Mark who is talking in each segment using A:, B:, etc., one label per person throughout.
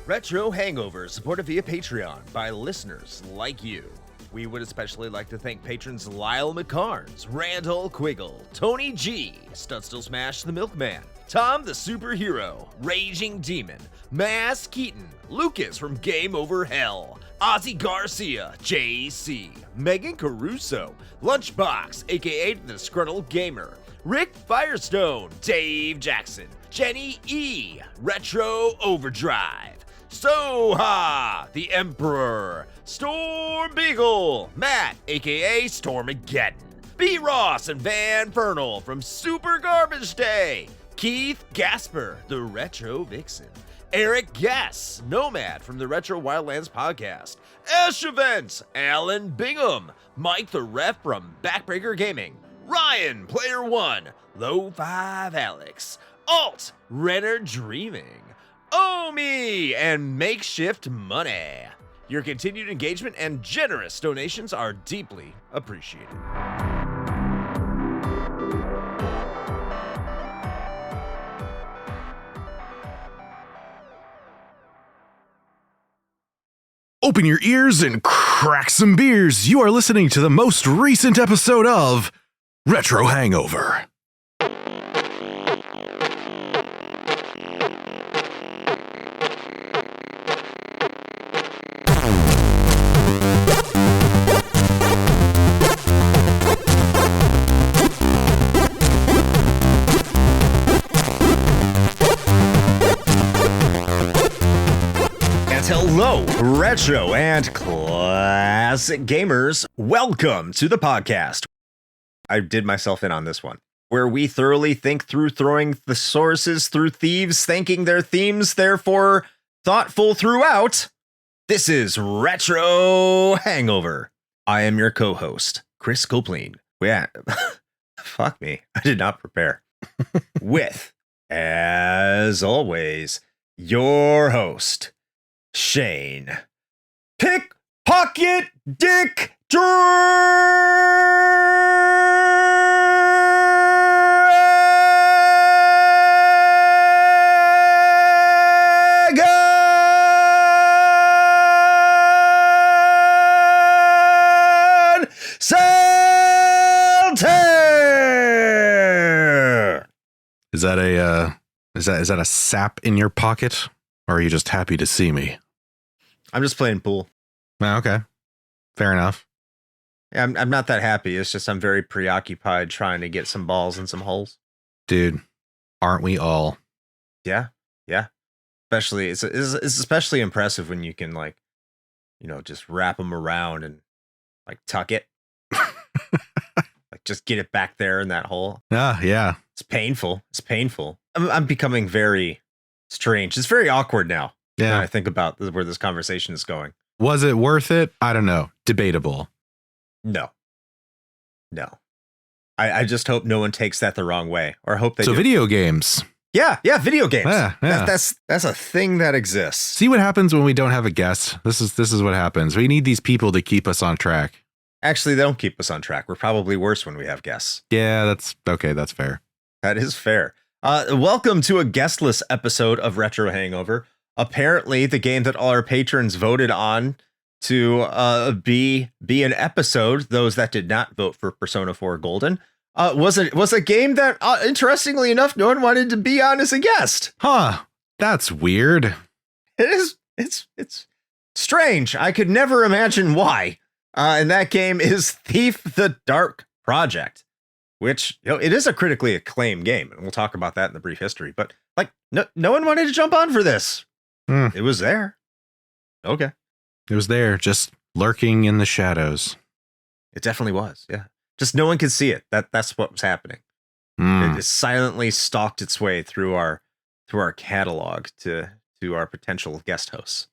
A: Retro Hangover is supported via Patreon by listeners like you. We would especially like to thank patrons Lyle McCarnes, Randall Quiggle, Tony G, Studstill Smash the Milkman, Tom the Superhero, Raging Demon, Mass Keaton, Lucas from Game Over Hell, Ozzy Garcia, JC, Megan Caruso, Lunchbox, aka the Disgruntled Gamer, Rick Firestone, Dave Jackson, Jenny E, Retro Overdrive, Soha, the Emperor, Storm Beagle, Matt, aka Stormageddon, B. Ross and Van Fernal from Super Garbage Day, Keith Gasper, the Retro Vixen, Eric Guess, Nomad from the Retro Wildlands podcast, Eshevent, Alan Bingham, Mike the Ref from Backbreaker Gaming, Ryan, Player One, Low 5 Alex, Alt, Renner Dreaming, Omi, and Makeshift Money. Your continued engagement and generous donations are deeply appreciated.
B: Open your ears and crack some beers. You are listening to the most recent episode of Retro Hangover.
A: Hello, retro and classic gamers. Welcome to the podcast. I did myself in on this one, where we thoroughly think through throwing the sources through thieves, thanking their themes, therefore thoughtful throughout. This is Retro Hangover. I am your co-host, Chris Copeland. Yeah, fuck me, I did not prepare. With, as always, your host, Shane Pickpocket Dick Dragon Salter.
B: Is that a sap in your pocket, or are you just happy to see me?
A: I'm just playing pool.
B: Oh, okay, fair enough.
A: Yeah, I'm not that happy. It's just I'm very preoccupied trying to get some balls and some holes.
B: Dude, aren't we all?
A: Yeah. Especially it's especially impressive when you can, like, you know, just wrap them around and like tuck it, like just get it back there in that hole.
B: Yeah.
A: It's painful. I'm becoming very strange. It's very awkward now.
B: Yeah.
A: When I think about where this conversation is going.
B: Was it worth it? I don't know. Debatable.
A: No. I just hope no one takes that the wrong way, or hope they do.
B: Video games.
A: Yeah, video games.
B: Yeah.
A: That's a thing that exists.
B: See what happens when we don't have a guest. This is what happens. We need these people to keep us on track.
A: Actually, they don't keep us on track. We're probably worse when we have guests.
B: Yeah, that's okay. That's fair.
A: That is fair. Welcome to a guestless episode of Retro Hangover. Apparently, the game that all our patrons voted on to be an episode, those that did not vote for Persona 4 Golden, was a game that, interestingly enough, no one wanted to be on as a guest.
B: Huh. That's weird.
A: It is. It's strange. I could never imagine why. And that game is Thief the Dark Project, which, you know, it is a critically acclaimed game, and we'll talk about that in the brief history. But like, no one wanted to jump on for this. It was there. Okay.
B: It was there, just lurking in the shadows.
A: It definitely was. Yeah. Just no one could see it. That's what was happening. It silently stalked its way through our catalog to our potential guest hosts.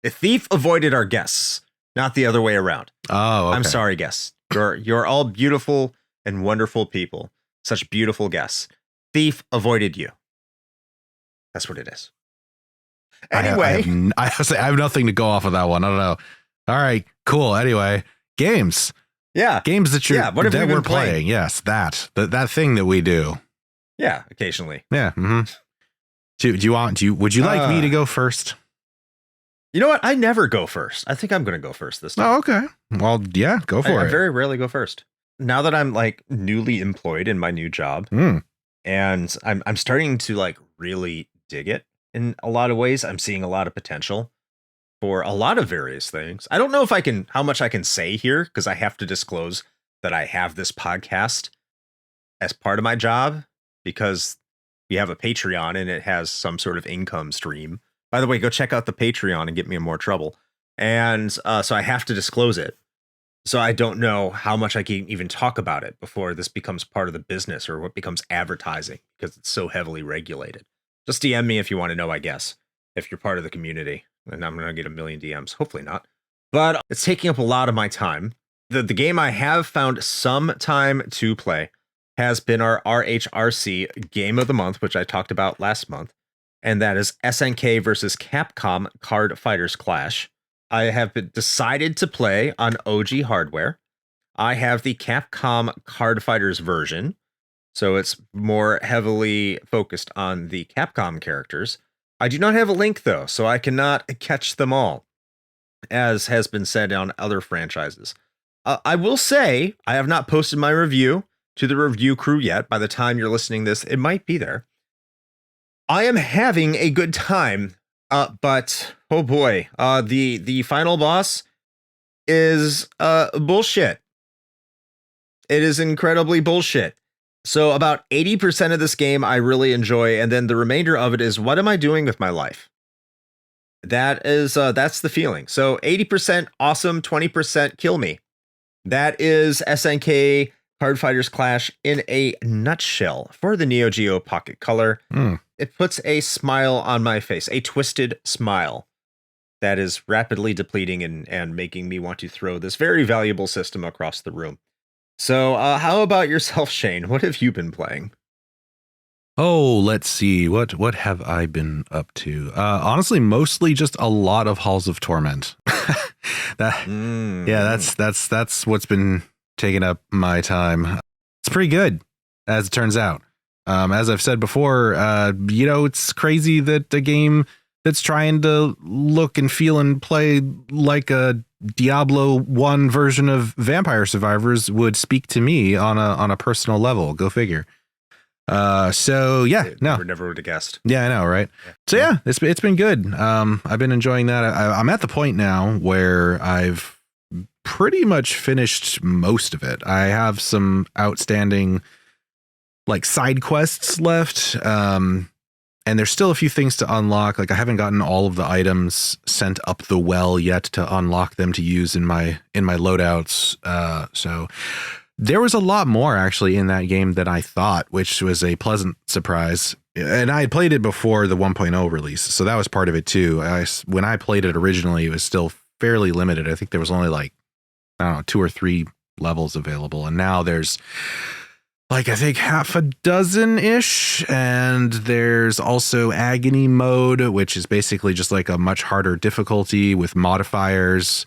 A: The thief avoided our guests, not the other way around.
B: Oh, okay.
A: I'm sorry, guests. You're all beautiful and wonderful people. Such beautiful guests. Thief avoided you. That's what it is. Anyway,
B: I have nothing to go off of that one. I don't know. All right, cool. Anyway, games.
A: Yeah,
B: games that
A: what have you been
B: we're
A: playing?
B: playing. Yes, that thing that we do.
A: Yeah, occasionally.
B: Yeah. Mm-hmm. Would you like me to go first?
A: You know what? I never go first. I think I'm going to go first this time.
B: Oh, okay. Well, yeah, go for it.
A: I very rarely go first. Now that I'm like newly employed in my new job, and I'm starting to like really dig it in a lot of ways. I'm seeing a lot of potential for a lot of various things. I don't know if how much I can say here because I have to disclose that I have this podcast as part of my job because we have a Patreon and it has some sort of income stream. By the way, go check out the Patreon and get me in more trouble. And so I have to disclose it. So I don't know how much I can even talk about it before this becomes part of the business or what becomes advertising because it's so heavily regulated. Just DM me if you want to know, I guess, if you're part of the community. And I'm going to get a million DMs. Hopefully not. But it's taking up a lot of my time. The game I have found some time to play has been our RHRC Game of the Month, which I talked about last month. And that is SNK versus Capcom Card Fighters Clash. I have decided to play on OG hardware. I have the Capcom Card Fighters version, so it's more heavily focused on the Capcom characters. I do not have a link, though, so I cannot catch them all, as has been said on other franchises. I will say, I have not posted my review to the review crew yet. By the time you're listening to this, it might be there. I am having a good time. But oh boy, the final boss is bullshit. It is incredibly bullshit. So about 80% of this game I really enjoy, and then the remainder of it is what am I doing with my life? That is that's the feeling. So 80% awesome, 20% kill me. That is SNK Card Fighters Clash in a nutshell for the Neo Geo Pocket Color. It puts a smile on my face, a twisted smile that is rapidly depleting and making me want to throw this very valuable system across the room. So how about yourself, Shane? What have you been playing?
B: Oh, let's see. What have I been up to? Honestly, mostly just a lot of Halls of Torment. Yeah, that's what's been taking up my time. It's pretty good, as it turns out. As I've said before, it's crazy that a game that's trying to look and feel and play like a Diablo 1 version of Vampire Survivors would speak to me on a personal level. Go figure. So yeah,
A: never would have guessed.
B: Yeah, I know, right? Yeah. So yeah, it's been good. I've been enjoying that. I'm at the point now where I've pretty much finished most of it. I have some outstanding like side quests left. And there's still a few things to unlock. Like I haven't gotten all of the items sent up the well yet to unlock them to use in my loadouts. So there was a lot more actually in that game than I thought, which was a pleasant surprise. And I had played it before the 1.0 release, so that was part of it too. When I played it originally, it was still fairly limited. I think there was only like, I don't know, 2 or 3 levels available. And now there's like, I think half a dozen-ish, and there's also agony mode, which is basically just like a much harder difficulty with modifiers,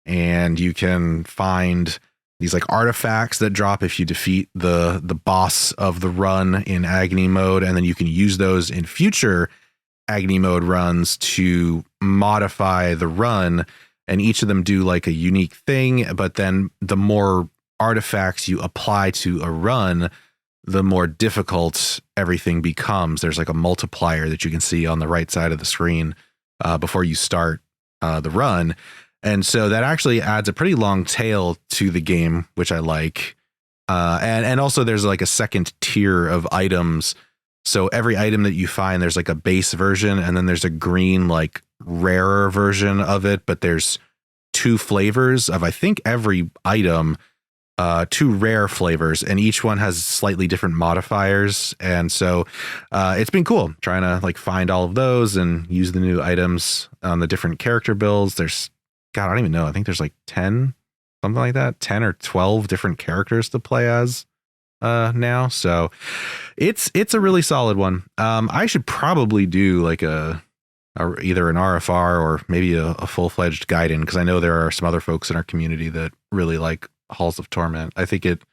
B: and you can find these like artifacts that drop if you defeat the boss of the run in agony mode, and then you can use those in future agony mode runs to modify the run, and each of them do like a unique thing, but then the more artifacts you apply to a run, the more difficult everything becomes. There's like a multiplier that you can see on the right side of the screen before you start the run. And so that actually adds a pretty long tail to the game, which I like. And also there's like a second tier of items. So every item that you find, there's like a base version, and then there's a green, like rarer version of it. But there's 2 flavors of, I think, every item. 2 rare flavors, and each one has slightly different modifiers. And so it's been cool trying to like find all of those and use the new items on the different character builds. There's, God, I don't even know. I think there's like 10, something like that, 10 or 12 different characters to play as now. So it's a really solid one. I should probably do like either an RFR or maybe a full-fledged guide-in, because I know there are some other folks in our community that really like Halls of Torment. I think it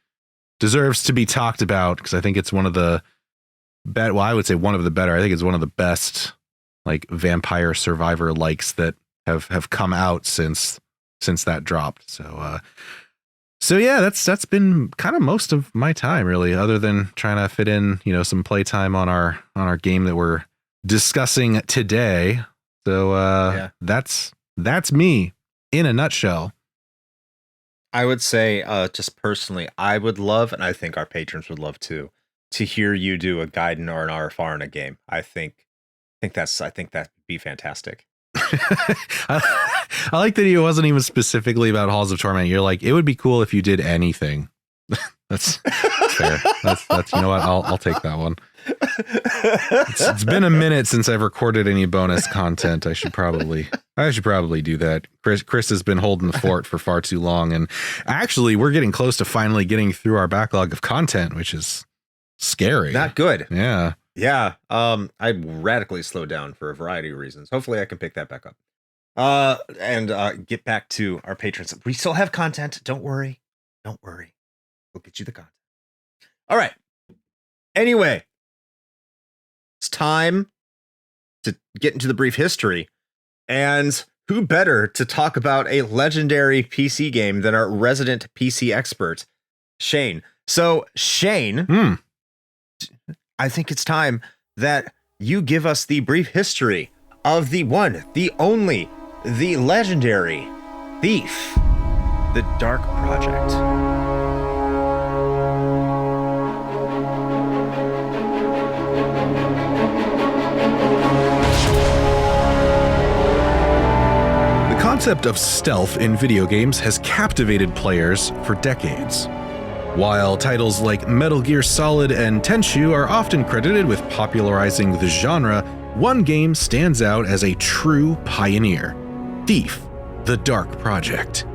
B: deserves to be talked about because I think it's one of the I would say one of the better. I think it's one of the best like vampire survivor likes that have come out since that dropped. So yeah, that's been kind of most of my time, really, other than trying to fit in, some playtime on our game that we're discussing today. So that's me in a nutshell.
C: I would say, just personally, I would love, and I think our patrons would love too, to hear you do a Gaiden or an RFR in a game. I think that'd be fantastic.
B: I like that it wasn't even specifically about Halls of Torment. You're like, it would be cool if you did anything. That's fair. That's you know what? I'll take that one. It's been a minute since I've recorded any bonus content. I should probably do that. Chris has been holding the fort for far too long, and actually we're getting close to finally getting through our backlog of content, which is scary.
C: Not good.
B: Yeah.
C: Yeah. I radically slowed down for a variety of reasons. Hopefully I can pick that back up. And get back to our patrons. We still have content. Don't worry. We'll get you the content. All right. Anyway, it's time to get into the brief history. And who better to talk about a legendary PC game than our resident PC expert, Shane. So, Shane, I think it's time that you give us the brief history of the one, the only, the legendary Thief, the Dark Project.
B: The concept of stealth in video games has captivated players for decades. While titles like Metal Gear Solid and Tenchu are often credited with popularizing the genre, one game stands out as a true pioneer: Thief, the Dark Project.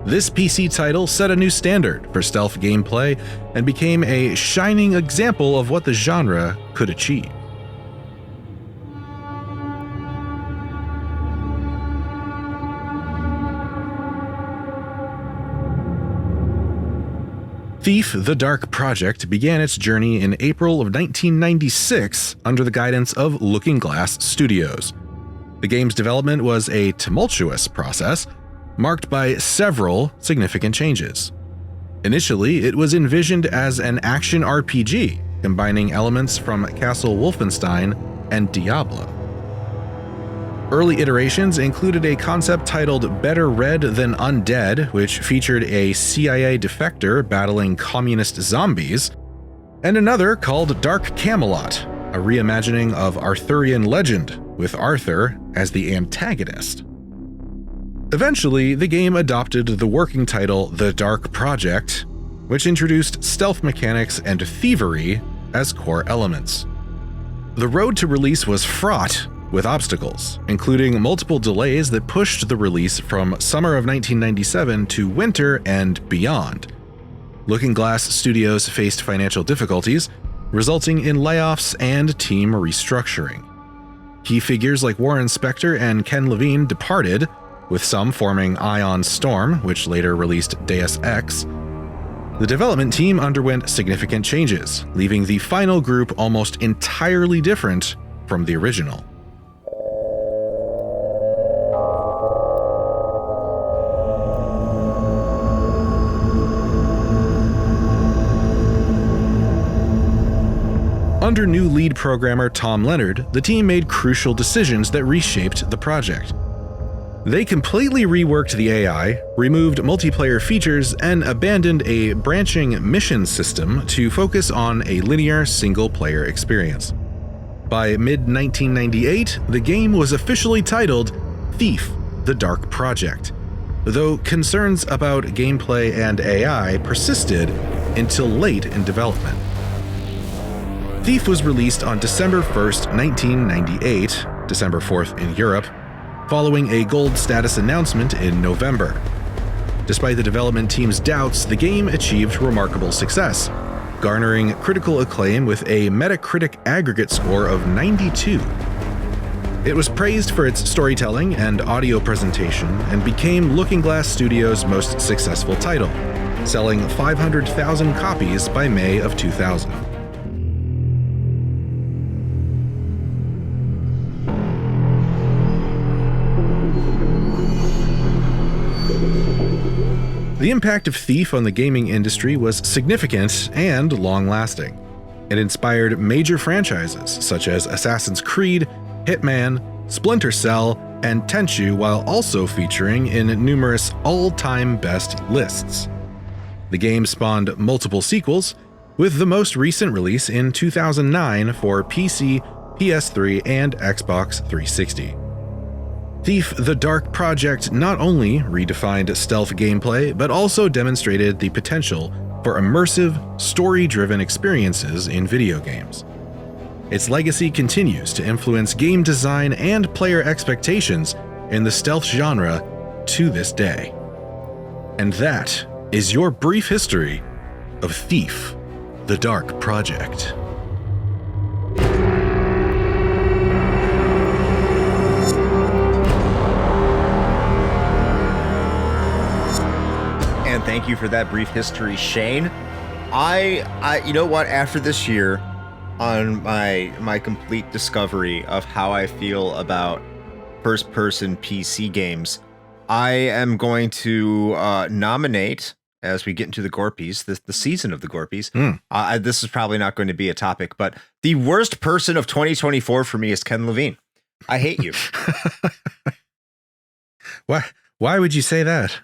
B: This PC title set a new standard for stealth gameplay and became a shining example of what the genre could achieve. Thief, the Dark Project began its journey in April of 1996 under the guidance of Looking Glass Studios. The game's development was a tumultuous process, marked by several significant changes. Initially, it was envisioned as an action RPG, combining elements from Castle Wolfenstein and Diablo. Early iterations included a concept titled Better Red Than Undead, which featured a CIA defector battling communist zombies, and another called Dark Camelot, a reimagining of Arthurian legend, with Arthur as the antagonist. Eventually, the game adopted the working title The Dark Project, which introduced stealth mechanics and thievery as core elements. The road to release was fraught with obstacles, including multiple delays that pushed the release from summer of 1997 to winter and beyond. Looking Glass Studios faced financial difficulties, resulting in layoffs and team restructuring. Key figures like Warren Spector and Ken Levine departed, with some forming Ion Storm, which later released Deus Ex. The development team underwent significant changes, leaving the final group almost entirely different from the original. Under new lead programmer Tom Leonard, the team made crucial decisions that reshaped the project. They completely reworked the AI, removed multiplayer features, and abandoned a branching mission system to focus on a linear single-player experience. By mid-1998, the game was officially titled Thief, the Dark Project, though concerns about gameplay and AI persisted until late in development. Thief was released on December 1st, 1998, December 4th in Europe, following a gold status announcement in November. Despite the development team's doubts, the game achieved remarkable success, garnering critical acclaim with a Metacritic aggregate score of 92. It was praised for its storytelling and audio presentation and became Looking Glass Studios' most successful title, selling 500,000 copies by May of 2000. The impact of Thief on the gaming industry was significant and long-lasting. It inspired major franchises such as Assassin's Creed, Hitman, Splinter Cell, and Tenchu, while also featuring in numerous all-time best lists. The game spawned multiple sequels, with the most recent release in 2009 for PC, PS3, and Xbox 360. Thief: The Dark Project not only redefined stealth gameplay, but also demonstrated the potential for immersive, story-driven experiences in video games. Its legacy continues to influence game design and player expectations in the stealth genre to this day. And that is your brief history of Thief: The Dark Project.
C: And thank you for that brief history, Shane. I you know what, after this year, on my complete discovery of how I feel about first-person PC games, I am going to nominate, as we get into the Gorpies, the season of the Gorpies. This is probably not going to be a topic, but the worst person of 2024 for me is Ken Levine. I hate you.
B: Why would you say that?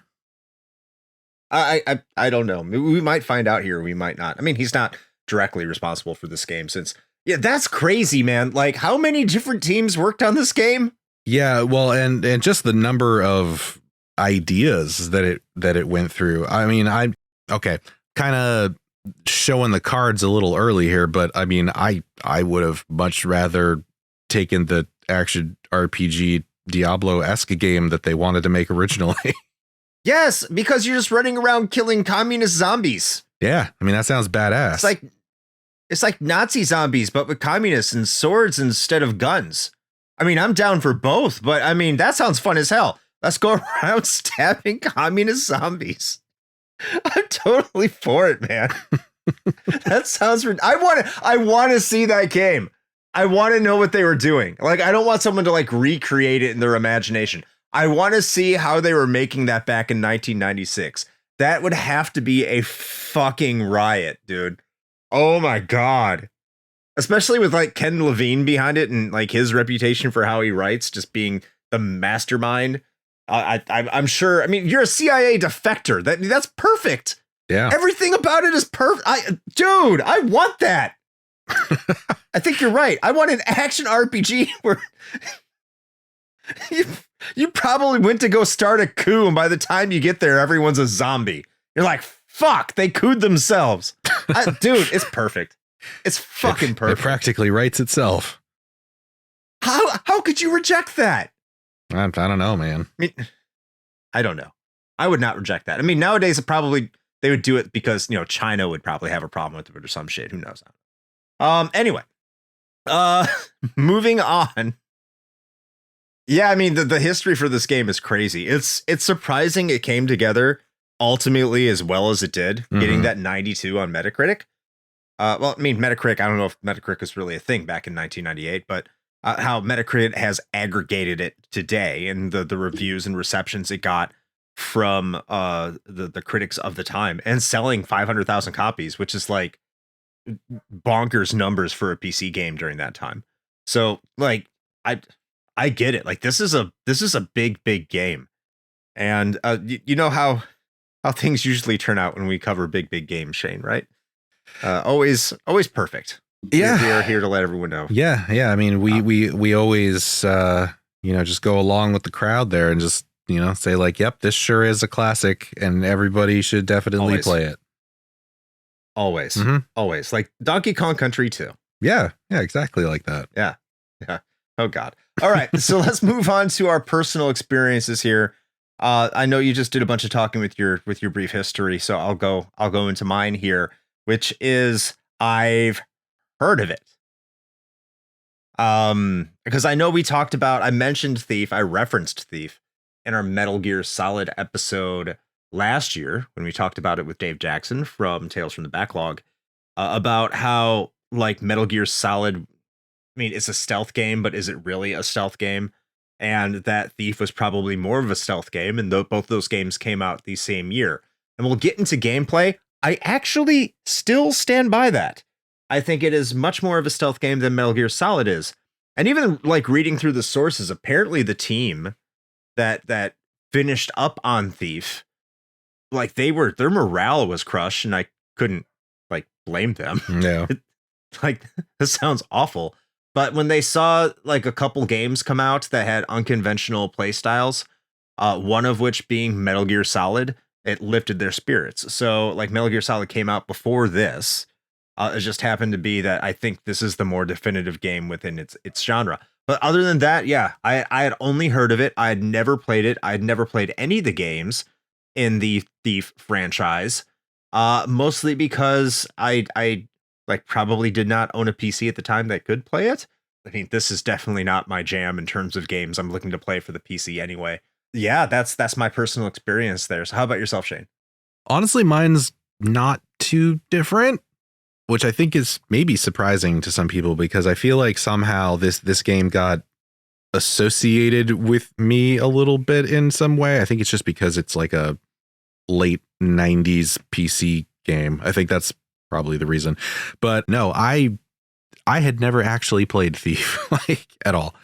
C: I don't know. We might find out here. We might not. I mean, he's not directly responsible for this game since, yeah, that's crazy, man. Like, how many different teams worked on this game?
B: Yeah, well, and just the number of ideas that it went through. I mean, kind of showing the cards a little early here, but I mean, I would have much rather taken the action RPG Diablo-esque game that they wanted to make originally.
C: Yes, because you're just running around killing communist zombies.
B: Yeah, I mean, that sounds badass.
C: It's like Nazi zombies, but with communists and swords instead of guns. I mean, I'm down for both, but I mean, that sounds fun as hell. Let's go around stabbing communist zombies. I'm totally for it, man. That sounds. I want to see that game. I want to know what they were doing. Like, I don't want someone to like recreate it in their imagination. I want to see how they were making that back in 1996. That would have to be a fucking riot, dude. Oh my God. Especially with like Ken Levine behind it and like his reputation for how he writes, just being the mastermind. I'm sure. I mean, you're a CIA defector. That's perfect.
B: Yeah.
C: Everything about it is perfect. Dude, I want that. I think you're right. I want an action RPG where you probably went to go start a coup, and by the time you get there, everyone's a zombie. You're like, fuck, they cooed themselves. Dude, it's perfect. It's fucking perfect.
B: It practically writes itself.
C: How could you reject that?
B: I don't know, man.
C: I don't know. I would not reject that. I mean, nowadays, they would do it because, you know, China would probably have a problem with it or some shit. Who knows? Anyway, moving on. Yeah, I mean, the history for this game is crazy. It's surprising it came together ultimately as well as it did, getting that 92 on Metacritic. Well, I mean, Metacritic, I don't know if Metacritic was really a thing back in 1998, but how Metacritic has aggregated it today and the reviews and receptions it got from the critics of the time, and selling 500,000 copies, which is like bonkers numbers for a PC game during that time. So like, I get it. Like, this is a big game. And you know how things usually turn out when we cover big games, Shane, right? Always perfect.
B: Yeah.
C: We are here to let everyone know.
B: Yeah. I mean, we always just go along with the crowd there and just, say like, yep, this sure is a classic and everybody should definitely play it.
C: Always. Always. Like Donkey Kong Country 2.
B: Yeah, exactly like that.
C: Yeah. Oh God. All right. So let's move on to our personal experiences here. I know you just did a bunch of talking with your brief history, so I'll go into mine here, which is I've heard of it. Because I know I mentioned Thief, I referenced Thief in our Metal Gear Solid episode last year when we talked about it with Dave Jackson from Tales from the Backlog, about how like Metal Gear Solid, I mean, it's a stealth game, but is it really a stealth game? And that Thief was probably more of a stealth game, and both those games came out the same year. and we'll get into gameplay, I actually still stand by that. I think it is much more of a stealth game than Metal Gear Solid is. And even like reading through the sources, apparently the team that finished up on Thief, like their morale was crushed, and I couldn't like blame them.
B: Yeah.
C: Like, this sounds awful. But when they saw like a couple games come out that had unconventional play styles, one of which being Metal Gear Solid, it lifted their spirits. So like Metal Gear Solid came out before this. It just happened to be that I think this is the more definitive game within its genre. But other than that, yeah, I had only heard of it. I had never played it. I had never played any of the games in the Thief franchise, mostly because I like probably did not own a PC at the time that could play it. I mean, this is definitely not my jam in terms of games I'm looking to play for the PC anyway. Yeah, that's my personal experience there. So how about yourself, Shane?
B: Honestly, mine's not too different, which I think is maybe surprising to some people, because I feel like somehow this game got associated with me a little bit in some way. I think it's just because it's like a late 90s PC game. I think that's probably the reason. But no, I had never actually played Thief like at all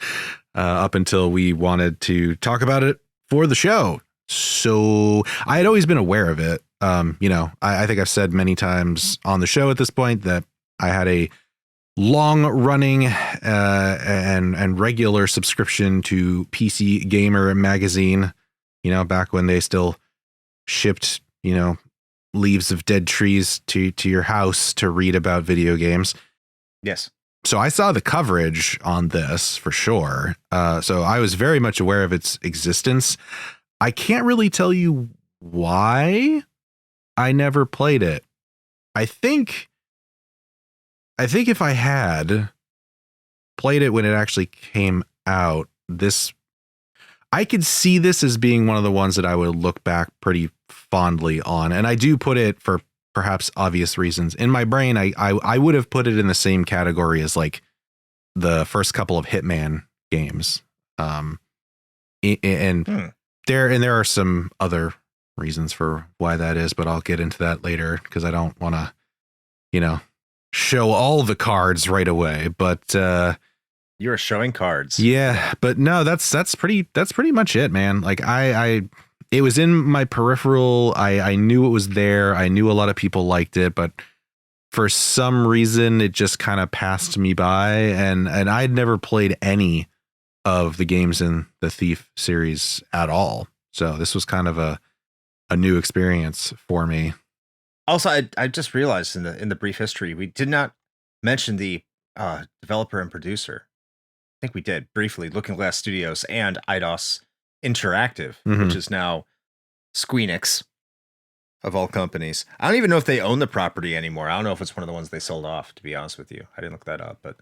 B: up until we wanted to talk about it for the show. So I had always been aware of it. I think I've said many times on the show at this point that I had a long running and regular subscription to PC Gamer magazine, back when they still shipped, leaves of dead trees to your house to read about video games.
C: Yes.
B: So I saw the coverage on this for sure. So I was very much aware of its existence. I can't really tell you why I never played it. I think if I had played it when it actually came out, I could see this as being one of the ones that I would look back pretty fondly on. And I do put it, for perhaps obvious reasons, in my brain, I would have put it in the same category as like the first couple of Hitman games. There are some other reasons for why that is, but I'll get into that later because I don't want to, show all the cards right away. But
C: you are showing cards.
B: Yeah, but no, that's pretty much it, man. Like it was in my peripheral. I knew it was there. I knew a lot of people liked it, but for some reason it just kind of passed me by, and I'd never played any of the games in the Thief series at all. So this was kind of a new experience for me.
C: Also, I just realized in the brief history, we did not mention the developer and producer. I think we did briefly. Looking Glass Studios and Eidos Interactive, which is now Squeenix of all companies. I don't even know if they own the property anymore. I don't know if it's one of the ones they sold off, to be honest with you. I didn't look that up, but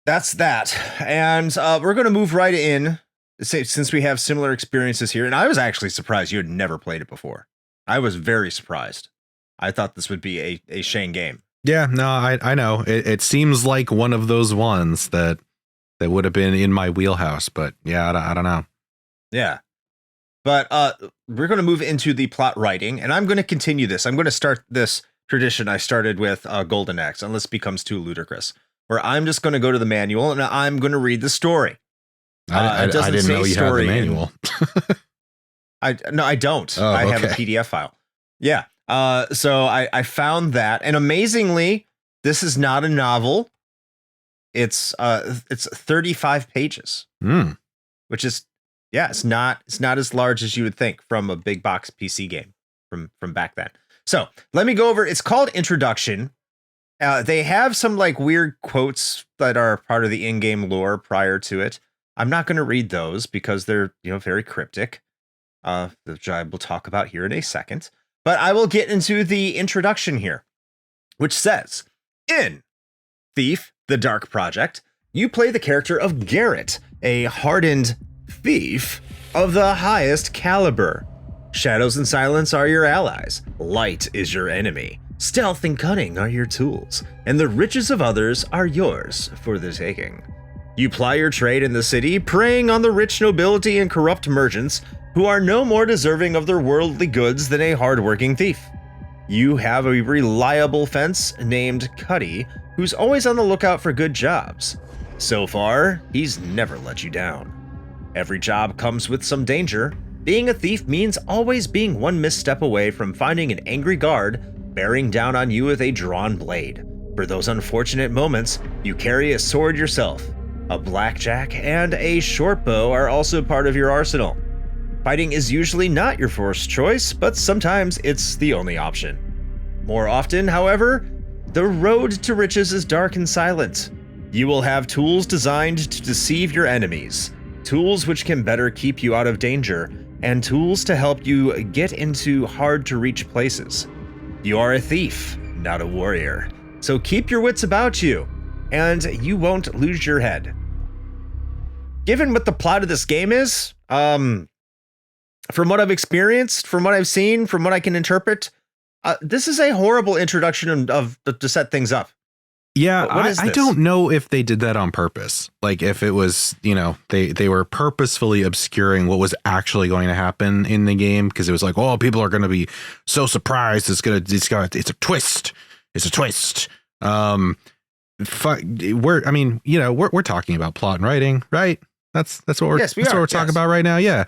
C: that's that. And we're going to move right in, since we have similar experiences here. And I was actually surprised you had never played it before. I was very surprised. I thought this would be a Shane game.
B: Yeah, no, I know. It seems like one of those ones that would have been in my wheelhouse, but yeah, I don't know.
C: Yeah. But we're going to move into the plot writing, and I'm going to continue this. I'm going to start this tradition I started with Golden Axe, unless it becomes too ludicrous, where I'm just going to go to the manual and I'm going to read the story.
B: I didn't know you had the manual.
C: I don't.
B: Oh,
C: I have a PDF file. Yeah. So I found that, and amazingly, this is not a novel. It's 35 pages, which is, it's not as large as you would think from a big box PC game from back then. So let me go over. It's called Introduction. They have some like weird quotes that are part of the in-game lore prior to it. I'm not going to read those because they're, very cryptic, which I will talk about here in a second. But I will get into the introduction here, which says, in Thief, the Dark Project, you play the character of Garrett, a hardened thief of the highest caliber. Shadows and silence are your allies. Light is your enemy. Stealth and cunning are your tools, and the riches of others are yours for the taking. You ply your trade in the city, preying on the rich nobility and corrupt merchants,
A: who are no more deserving of their worldly goods than a hardworking thief. You have a reliable fence named Cuddy, who's always on the lookout for good jobs. So far, he's never let you down. Every job comes with some danger. Being a thief means always being one misstep away from finding an angry guard bearing down on you with a drawn blade. For those unfortunate moments, you carry a sword yourself. A blackjack and a short bow are also part of your arsenal. Fighting is usually not your first choice, but sometimes it's the only option. More often, however, the road to riches is dark and silent. You will have tools designed to deceive your enemies, tools which can better keep you out of danger, and tools to help you get into hard-to-reach places. You are a thief, not a warrior, so keep your wits about you, and you won't lose your head. Given what the plot of this game is, from what I've experienced, from what I've seen, from what I can interpret, this is a horrible introduction to set things up.
B: Yeah, I don't know if they did that on purpose. Like if it was, they were purposefully obscuring what was actually going to happen in the game, because it was like, oh, people are going to be so surprised. It's a twist. It's a twist. We're talking about plot and writing, right? That's what we're talking about right now. Yeah.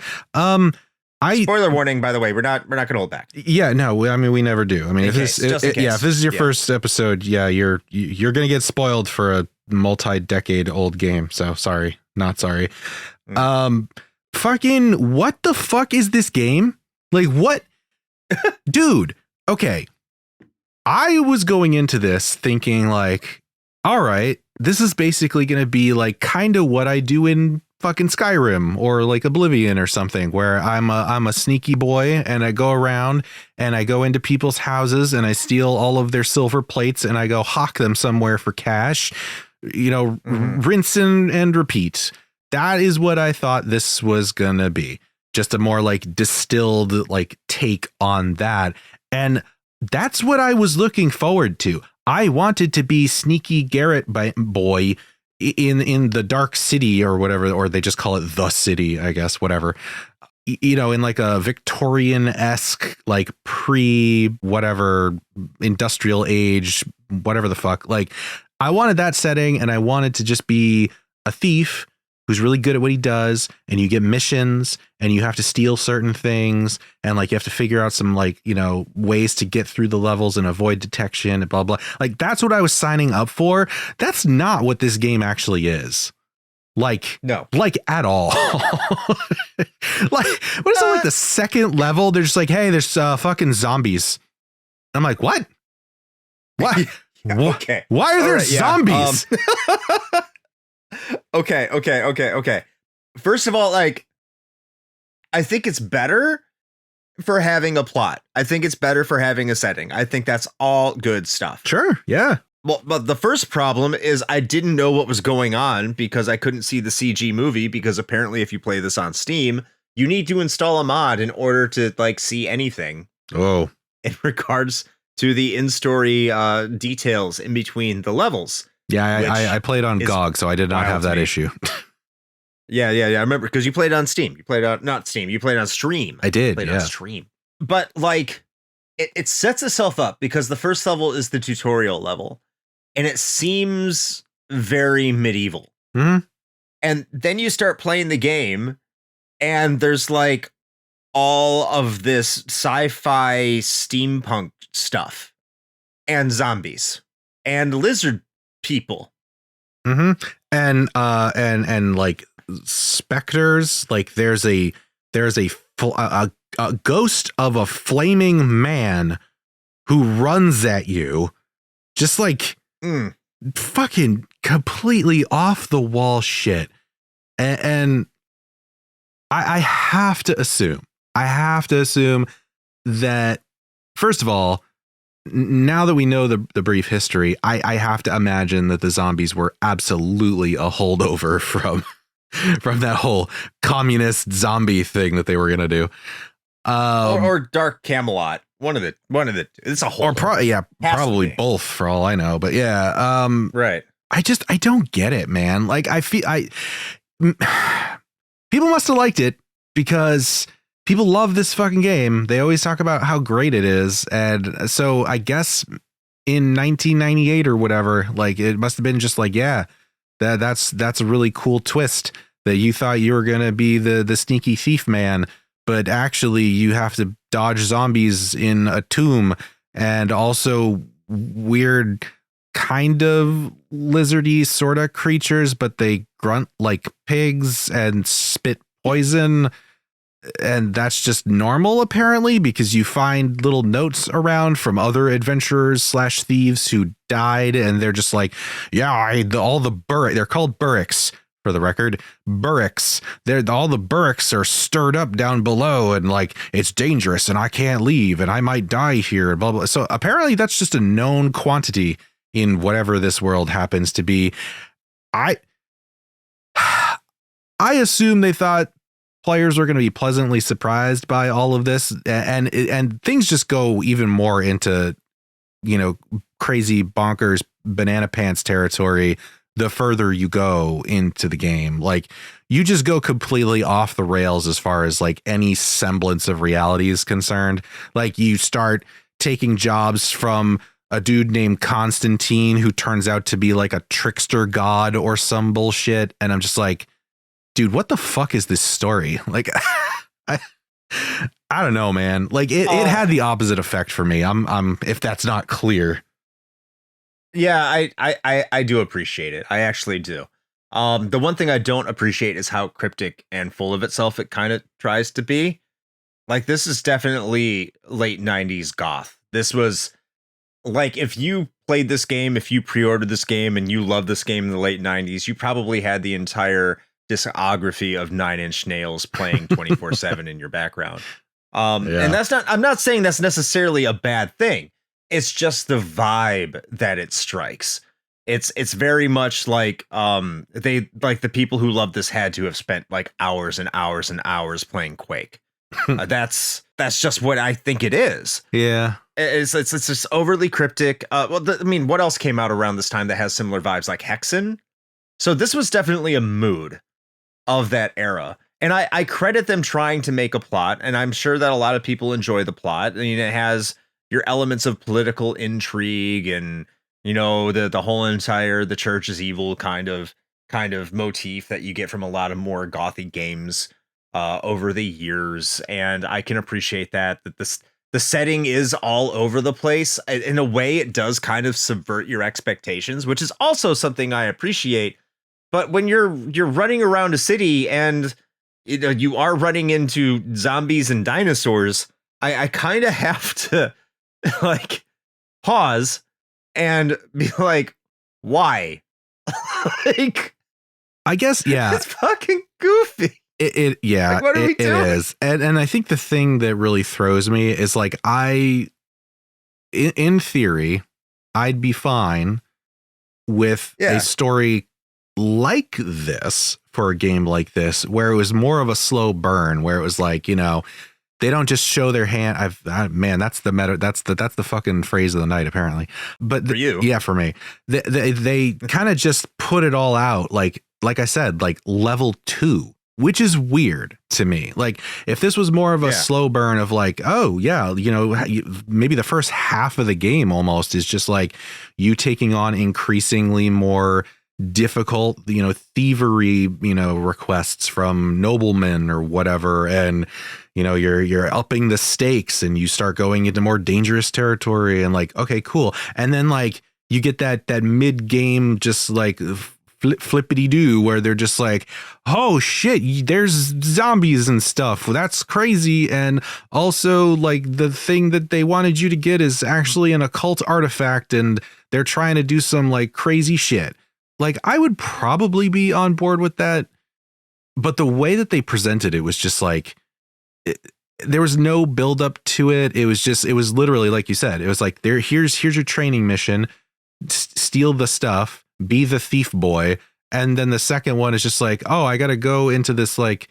C: Spoiler warning, by the way, we're not going to hold back.
B: Yeah, no, I mean, we never do. I mean, if this is your first episode, yeah, you're going to get spoiled for a multi-decade old game. So sorry, not sorry. Fucking what the fuck is this game? Like what? Dude, okay. I was going into this thinking like, all right, this is basically going to be like kind of what I do in fucking Skyrim or like Oblivion or something, where I'm a sneaky boy and I go around and I go into people's houses and I steal all of their silver plates and I go hawk them somewhere for cash, rinse and repeat. That is what I thought this was gonna be. Just a more like distilled like take on that. And that's what I was looking forward to. I wanted to be sneaky Garrett boy in the dark city or whatever, or they just call it the city, I guess, whatever, in like a Victorian-esque, like pre-whatever industrial age, whatever the fuck. Like I wanted that setting, and I wanted to just be a thief who's really good at what he does, and you get missions and you have to steal certain things, and like you have to figure out some like, ways to get through the levels and avoid detection and blah, blah. Like that's what I was signing up for. That's not what this game actually is. Like, no, like at all. Like, what is it, like the second level? They're just like, hey, there's fucking zombies. I'm like, what? What?
C: Okay.
B: Why are there zombies?
C: Okay. First of all, like, I think it's better for having a plot. I think it's better for having a setting. I think that's all good stuff.
B: Sure. Yeah.
C: Well, but the first problem is I didn't know what was going on because I couldn't see the CG movie, because apparently if you play this on Steam, you need to install a mod in order to like see anything.
B: Oh.
C: In regards to the in-story details in between the levels.
B: Yeah, I played on GOG, so I did not have that issue.
C: Yeah. I remember because you played on Steam. You played on not Steam. You played on Stream.
B: I did.
C: On Stream. But like, it sets itself up because the first level is the tutorial level, and it seems very medieval.
B: Mm-hmm.
C: And then you start playing the game, and there's like all of this sci-fi steampunk stuff, and zombies, and lizard people.
B: Mm-hmm. And like specters, like there's a ghost of a flaming man who runs at you, just like fucking completely off the wall shit. And I have to assume that, first of all, now that we know the brief history, I have to imagine that the zombies were absolutely a holdover from that whole communist zombie thing that they were gonna do,
C: or Dark Camelot. One of the. It's a whole.
B: Or probably both for all I know. But yeah,
C: right.
B: I don't get it, man. Like people must have liked it because people love this fucking game. They always talk about how great it is. And so I guess in 1998 or whatever, like it must have been just like, yeah, that's a really cool twist that you thought you were going to be the sneaky thief man, but actually you have to dodge zombies in a tomb and also weird kind of lizardy sort of creatures, but they grunt like pigs and spit poison. And that's just normal, apparently, because you find little notes around from other adventurers / thieves who died. And they're just like, yeah, all the they're called burricks, for the record, burricks. All the burricks are stirred up down below and like, it's dangerous and I can't leave and I might die here. Blah, blah. So apparently that's just a known quantity in whatever this world happens to be. I assume they thought players are going to be pleasantly surprised by all of this, and things just go even more into, crazy bonkers banana pants territory the further you go into the game. Like, you just go completely off the rails as far as like any semblance of reality is concerned. Like, you start taking jobs from a dude named Constantine who turns out to be like a trickster god or some bullshit, and I'm just like, dude, what the fuck is this story? Like, I don't know, man. Like it had the opposite effect for me. I'm if that's not clear.
C: Yeah, I do appreciate it. I actually do. The one thing I don't appreciate is how cryptic and full of itself it kind of tries to be. Like, this is definitely late 90s goth. This was like, if you played this game, if you pre-ordered this game and you loved this game in the late 90s, you probably had the entire discography of Nine Inch Nails playing 24/7 in your background. And I'm not saying that's necessarily a bad thing. It's just the vibe that it strikes. It's very much like they like the people who love this had to have spent like hours and hours and hours playing Quake. That's just what I think it is.
B: Yeah.
C: It's just overly cryptic. What else came out around this time that has similar vibes, like Hexen? So this was definitely a mood of that era. And I credit them trying to make a plot, and I'm sure that a lot of people enjoy the plot. I mean, it has your elements of political intrigue and, the whole entire the church is evil kind of motif that you get from a lot of more gothy games over the years. And I can appreciate that the setting is all over the place. In a way, it does kind of subvert your expectations, which is also something I appreciate. But when you're running around a city and you are running into zombies and dinosaurs, I kind of have to like pause and be like, why? Like,
B: I guess, yeah,
C: it's fucking goofy.
B: Yeah,
C: like, what are we doing?
B: It is. And I think the thing that really throws me is like, in theory, I'd be fine with a story like this for a game like this, where it was more of a slow burn, where it was like, they don't just show their hand. Man, that's the meta. That's the fucking phrase of the night, apparently. But
C: for you,
B: yeah, for me, they kind of just put it all out. Like I said, like level 2, which is weird to me. Like, if this was more of a slow burn of like, oh yeah, maybe the first half of the game almost is just like you taking on increasingly more difficult, thievery, requests from noblemen or whatever. And, you're upping the stakes and you start going into more dangerous territory and like, okay, cool. And then like you get that mid game, just like flippity doo, where they're just like, oh shit, there's zombies and stuff. That's crazy. And also like the thing that they wanted you to get is actually an occult artifact and they're trying to do some like crazy shit. Like, I would probably be on board with that, but the way that they presented it was just like, there was no build up to it. It was literally, like you said, it was like, here's your training mission, steal the stuff, be the thief boy. And then the second one is just like, oh, I got to go into this like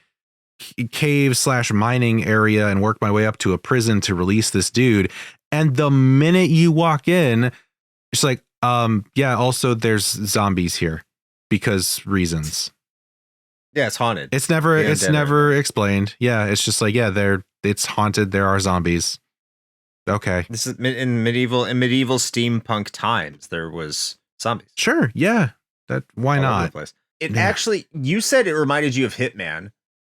B: cave / mining area and work my way up to a prison to release this dude. And the minute you walk in, it's like, yeah, also there's zombies here because reasons.
C: Yeah, it's haunted.
B: It's never
C: The
B: it's
C: undead
B: never explained. Yeah, it's just like, yeah, it's haunted. There are zombies. Okay.
C: This is in medieval steampunk times. There was zombies.
B: Sure. Yeah. Why
C: all over
B: not?
C: the place. It
B: Yeah.
C: actually, you said it reminded you of Hitman,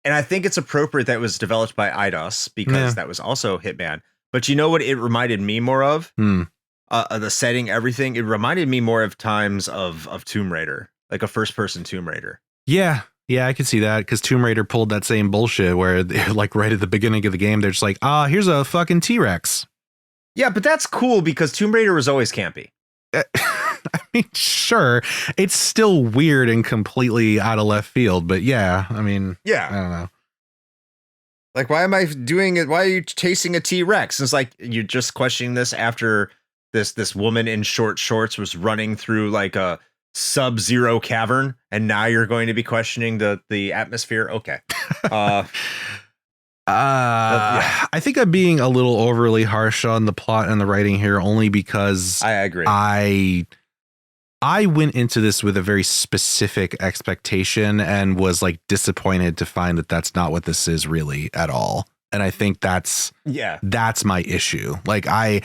C: and I think it's appropriate that it was developed by Eidos because that was also Hitman. But you know what it reminded me more of? The setting, everything. It reminded me more of times of Tomb Raider, like a first-person Tomb Raider.
B: Yeah. Yeah, I can see that because Tomb Raider pulled that same bullshit where like right at the beginning of the game, they're just like, here's a fucking T-Rex.
C: Yeah, but that's cool because Tomb Raider was always campy.
B: I mean, sure, it's still weird and completely out of left field, but yeah, I mean,
C: yeah,
B: I don't know.
C: Like, why am I doing it? Why are you chasing a T-Rex? It's like you're just questioning this after this woman in short shorts was running through like a sub-zero cavern, and now you're going to be questioning the atmosphere. Okay. Yeah.
B: I think I'm being a little overly harsh on the plot and the writing here, only because
C: I agree.
B: I went into this with a very specific expectation and was like disappointed to find that that's not what this is really at all. And I think that's my issue. Like I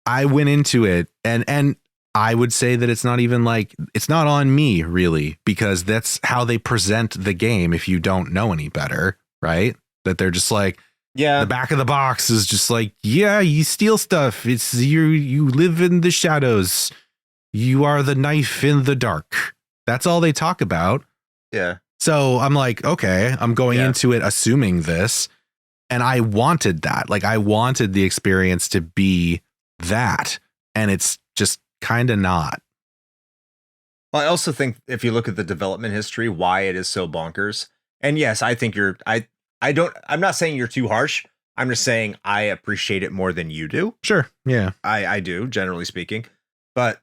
B: went into it and I would say that it's not even like, it's not on me really, because that's how they present the game. If you don't know any better, right? That they're just like, the back of the box is just like, yeah, you steal stuff. It's you live in the shadows. You are the knife in the dark. That's all they talk about.
C: Yeah.
B: So I'm like, okay, I'm going into it assuming this. And I wanted that. Like, I wanted the experience to be that. And it's just kind of not.
C: Well, I also think if you look at the development history, why it is so bonkers. And yes, I think I'm not saying you're too harsh. I'm just saying I appreciate it more than you do.
B: Sure. Yeah.
C: I do, generally speaking. But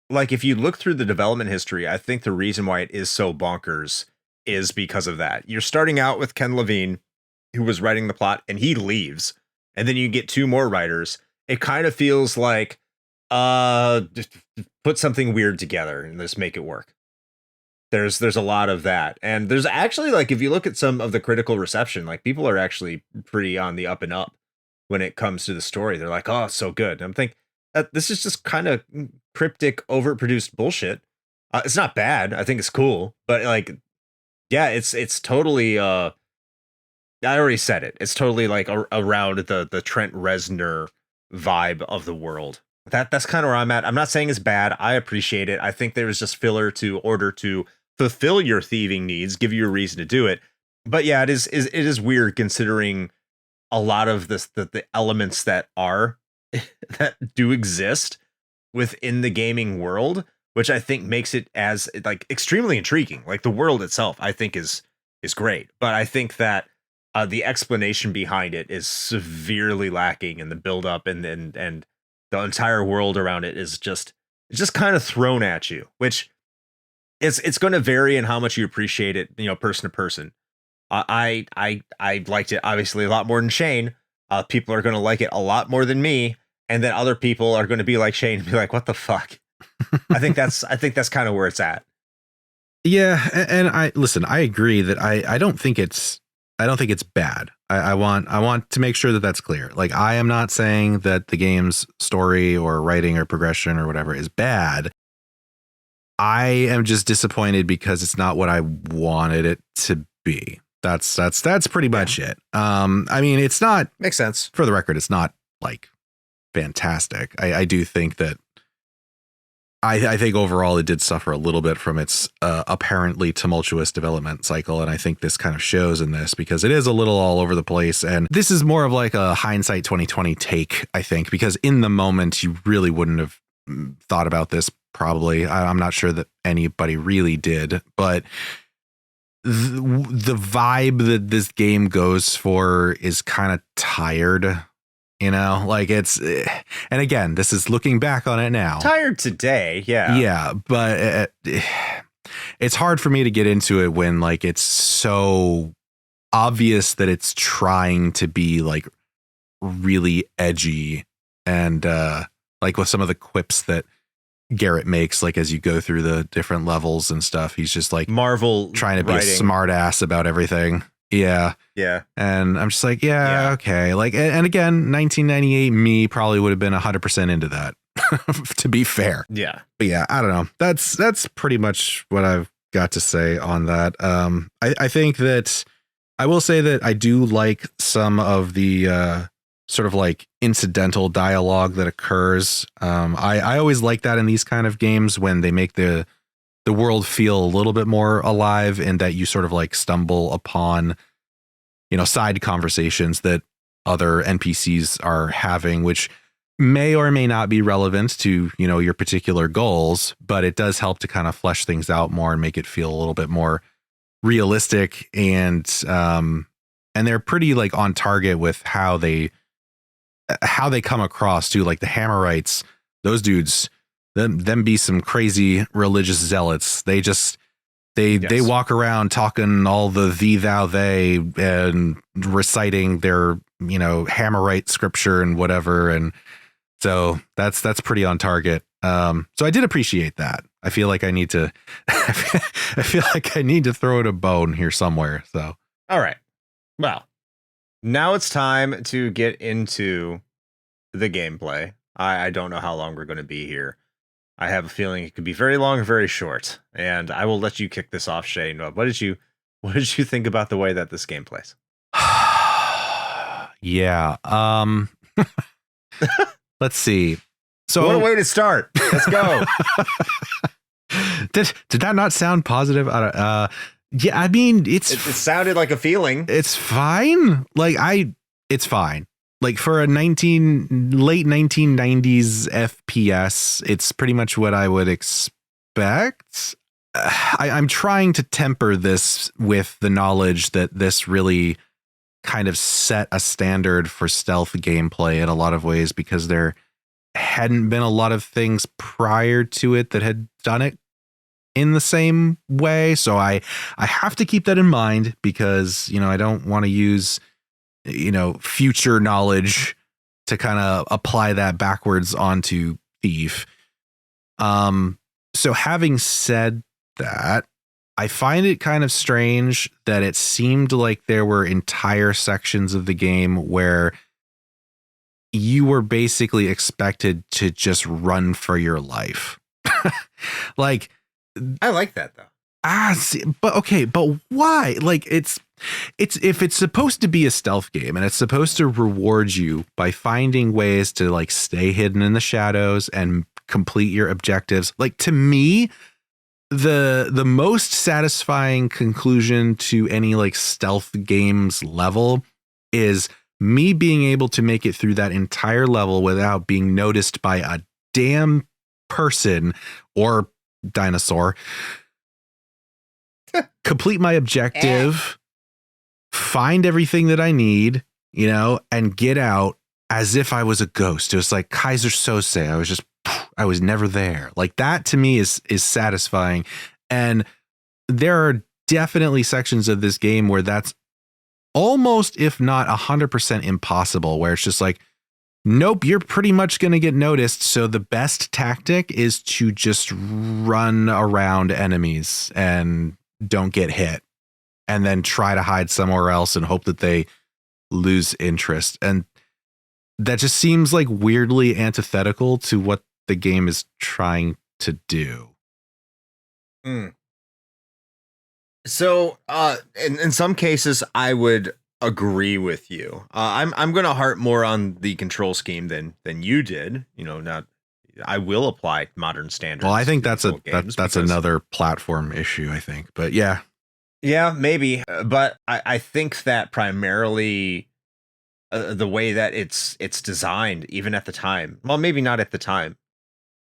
C: like, if you look through the development history, I think the reason why it is so bonkers is because of that. You're starting out with Ken Levine, who was writing the plot, and he leaves. And then you get two more writers. It kind of feels like, just put something weird together and just make it work. There's a lot of that. And there's actually, like, if you look at some of the critical reception, like, people are actually pretty on the up and up when it comes to the story. They're like, oh, it's so good. And I'm thinking, this is just kind of cryptic, overproduced bullshit. It's not bad. I think it's cool, but like, yeah, it's totally. I already said it. It's totally like around the Trent Reznor vibe of the world. That's kind of where I'm at. I'm not saying it's bad. I appreciate it. I think there was just filler to order to fulfill your thieving needs, give you a reason to do it. But yeah, it is weird considering a lot of the elements that do exist within the gaming world, which I think makes it as like extremely intriguing. Like, the world itself, I think is great, but I think that the explanation behind it is severely lacking in the build up, and the entire world around it is just kind of thrown at you, which it's going to vary in how much you appreciate it, person to person. I liked it obviously a lot more than Shane. People are going to like it a lot more than me. And then other people are going to be like Shane and be like, what the fuck? I think that's kind of where it's at.
B: Yeah. And I agree that I don't think it's bad. I want to make sure that that's clear. Like, I am not saying that the game's story or writing or progression or whatever is bad. I am just disappointed because it's not what I wanted it to be. That's pretty much it. I mean, it's not,
C: makes sense.
B: For the record, it's not like fantastic. I do think that I think overall it did suffer a little bit from its apparently tumultuous development cycle. And I think this kind of shows in this because it is a little all over the place. And this is more of like a hindsight 2020 take, I think, because in the moment you really wouldn't have thought about this. Probably. I'm not sure that anybody really did, but the vibe that this game goes for is kind of tired, like it's, and again, this is looking back on it now.
C: Tired today. Yeah.
B: Yeah. But it's hard for me to get into it when like it's so obvious that it's trying to be like really edgy and like with some of the quips that Garrett makes, like, as you go through the different levels and stuff. He's just like
C: Marvel
B: trying to be
C: writing.
B: a smart ass about everything. Yeah.
C: Yeah.
B: And I'm just like, yeah. Okay. Like, and again, 1998 me probably would have been 100% into that, to be fair.
C: Yeah.
B: But yeah, I don't know. That's pretty much what I've got to say on that. I think that I will say that I do like some of the sort of like incidental dialogue that occurs. I always like that in these kind of games when they make the world feel a little bit more alive, and that you sort of like stumble upon, you know, side conversations that other NPCs are having, which may or may not be relevant to, you know, your particular goals, but it does help to kind of flesh things out more and make it feel a little bit more realistic. And they're pretty like on target with how they come across too. Like the Hammerites, those dudes, them be some crazy religious zealots. They just they walk around talking all the thee, thou, they, and reciting their, you know, Hammerite scripture and whatever. And so that's pretty on target. So I did appreciate that. I feel like I need to I feel like I need to throw it a bone here somewhere. So
C: all right. Well, now it's time to get into the gameplay. I don't know how long we're going to be here. I have a feeling it could be very long or very short, and I will let you kick this off, Shane. What did you think about the way that this game plays?
B: Yeah. Let's see. So
C: what a way to start. Let's go.
B: Did that not sound positive? Yeah, I mean, it
C: sounded like a feeling.
B: It's fine. Like it's fine. Like for a late 1990s FPS, it's pretty much what I would expect. I'm trying to temper this with the knowledge that this really kind of set a standard for stealth gameplay in a lot of ways, because there hadn't been a lot of things prior to it that had done it in the same way. So I have to keep that in mind, because, you know, I don't want to use, you know, future knowledge to kind of apply that backwards onto Thief. So having said that, I find it kind of strange that it seemed like there were entire sections of the game where you were basically expected to just run for your life. Like,
C: I like that though.
B: But why? Like, it's if it's supposed to be a stealth game and it's supposed to reward you by finding ways to like stay hidden in the shadows and complete your objectives, like, to me, the most satisfying conclusion to any like stealth games level is me being able to make it through that entire level without being noticed by a damn person or dinosaur, complete my objective, find everything that I need, you know, and get out as if I was a ghost. It was like Kaiser Sose. I was never there. Like, that to me is satisfying. And there are definitely sections of this game where that's almost, if not 100% impossible, where it's just like, nope, you're pretty much going to get noticed. So the best tactic is to just run around enemies and don't get hit, and then try to hide somewhere else and hope that they lose interest. And that just seems like weirdly antithetical to what the game is trying to do.
C: So, in some cases, I would agree with you. I'm going to harp more on the control scheme than you did. You know, not. I will apply modern standards.
B: Well, I think that's another platform issue, I think. But yeah,
C: maybe. But I think that primarily the way that it's designed, even at the time. Well, maybe not at the time,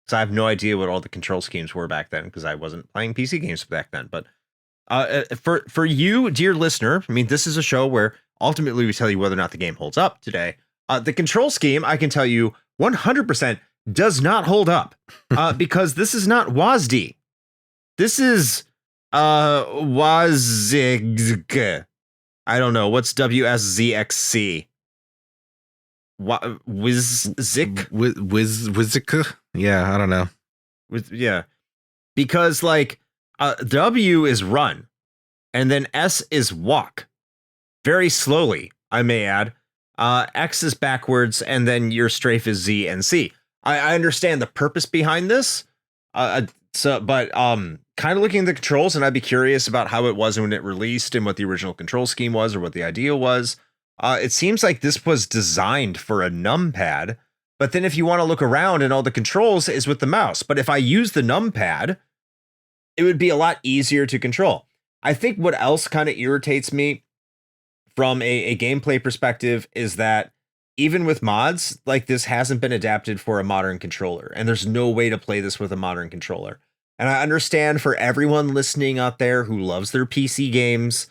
C: because I have no idea what all the control schemes were back then, because I wasn't playing PC games back then. But for you, dear listener, I mean, this is a show where ultimately we tell you whether or not the game holds up today. The control scheme, I can tell you 100% does not hold up, because this is not WASD. This is WASZG. I don't know. What's WSZXC? Wizzik?
B: Wizzik? Yeah, I don't know.
C: Because like W is run, and then S is walk, very slowly, I may add. X is backwards, and then your strafe is Z and C. I understand the purpose behind this. But kind of looking at the controls, and I'd be curious about how it was when it released and what the original control scheme was or what the idea was. It seems like this was designed for a numpad, but then if you want to look around and all the controls is with the mouse. But if I use the numpad, it would be a lot easier to control. I think what else kind of irritates me from a gameplay perspective is that even with mods, like this hasn't been adapted for a modern controller, and there's no way to play this with a modern controller. And I understand for everyone listening out there who loves their PC games,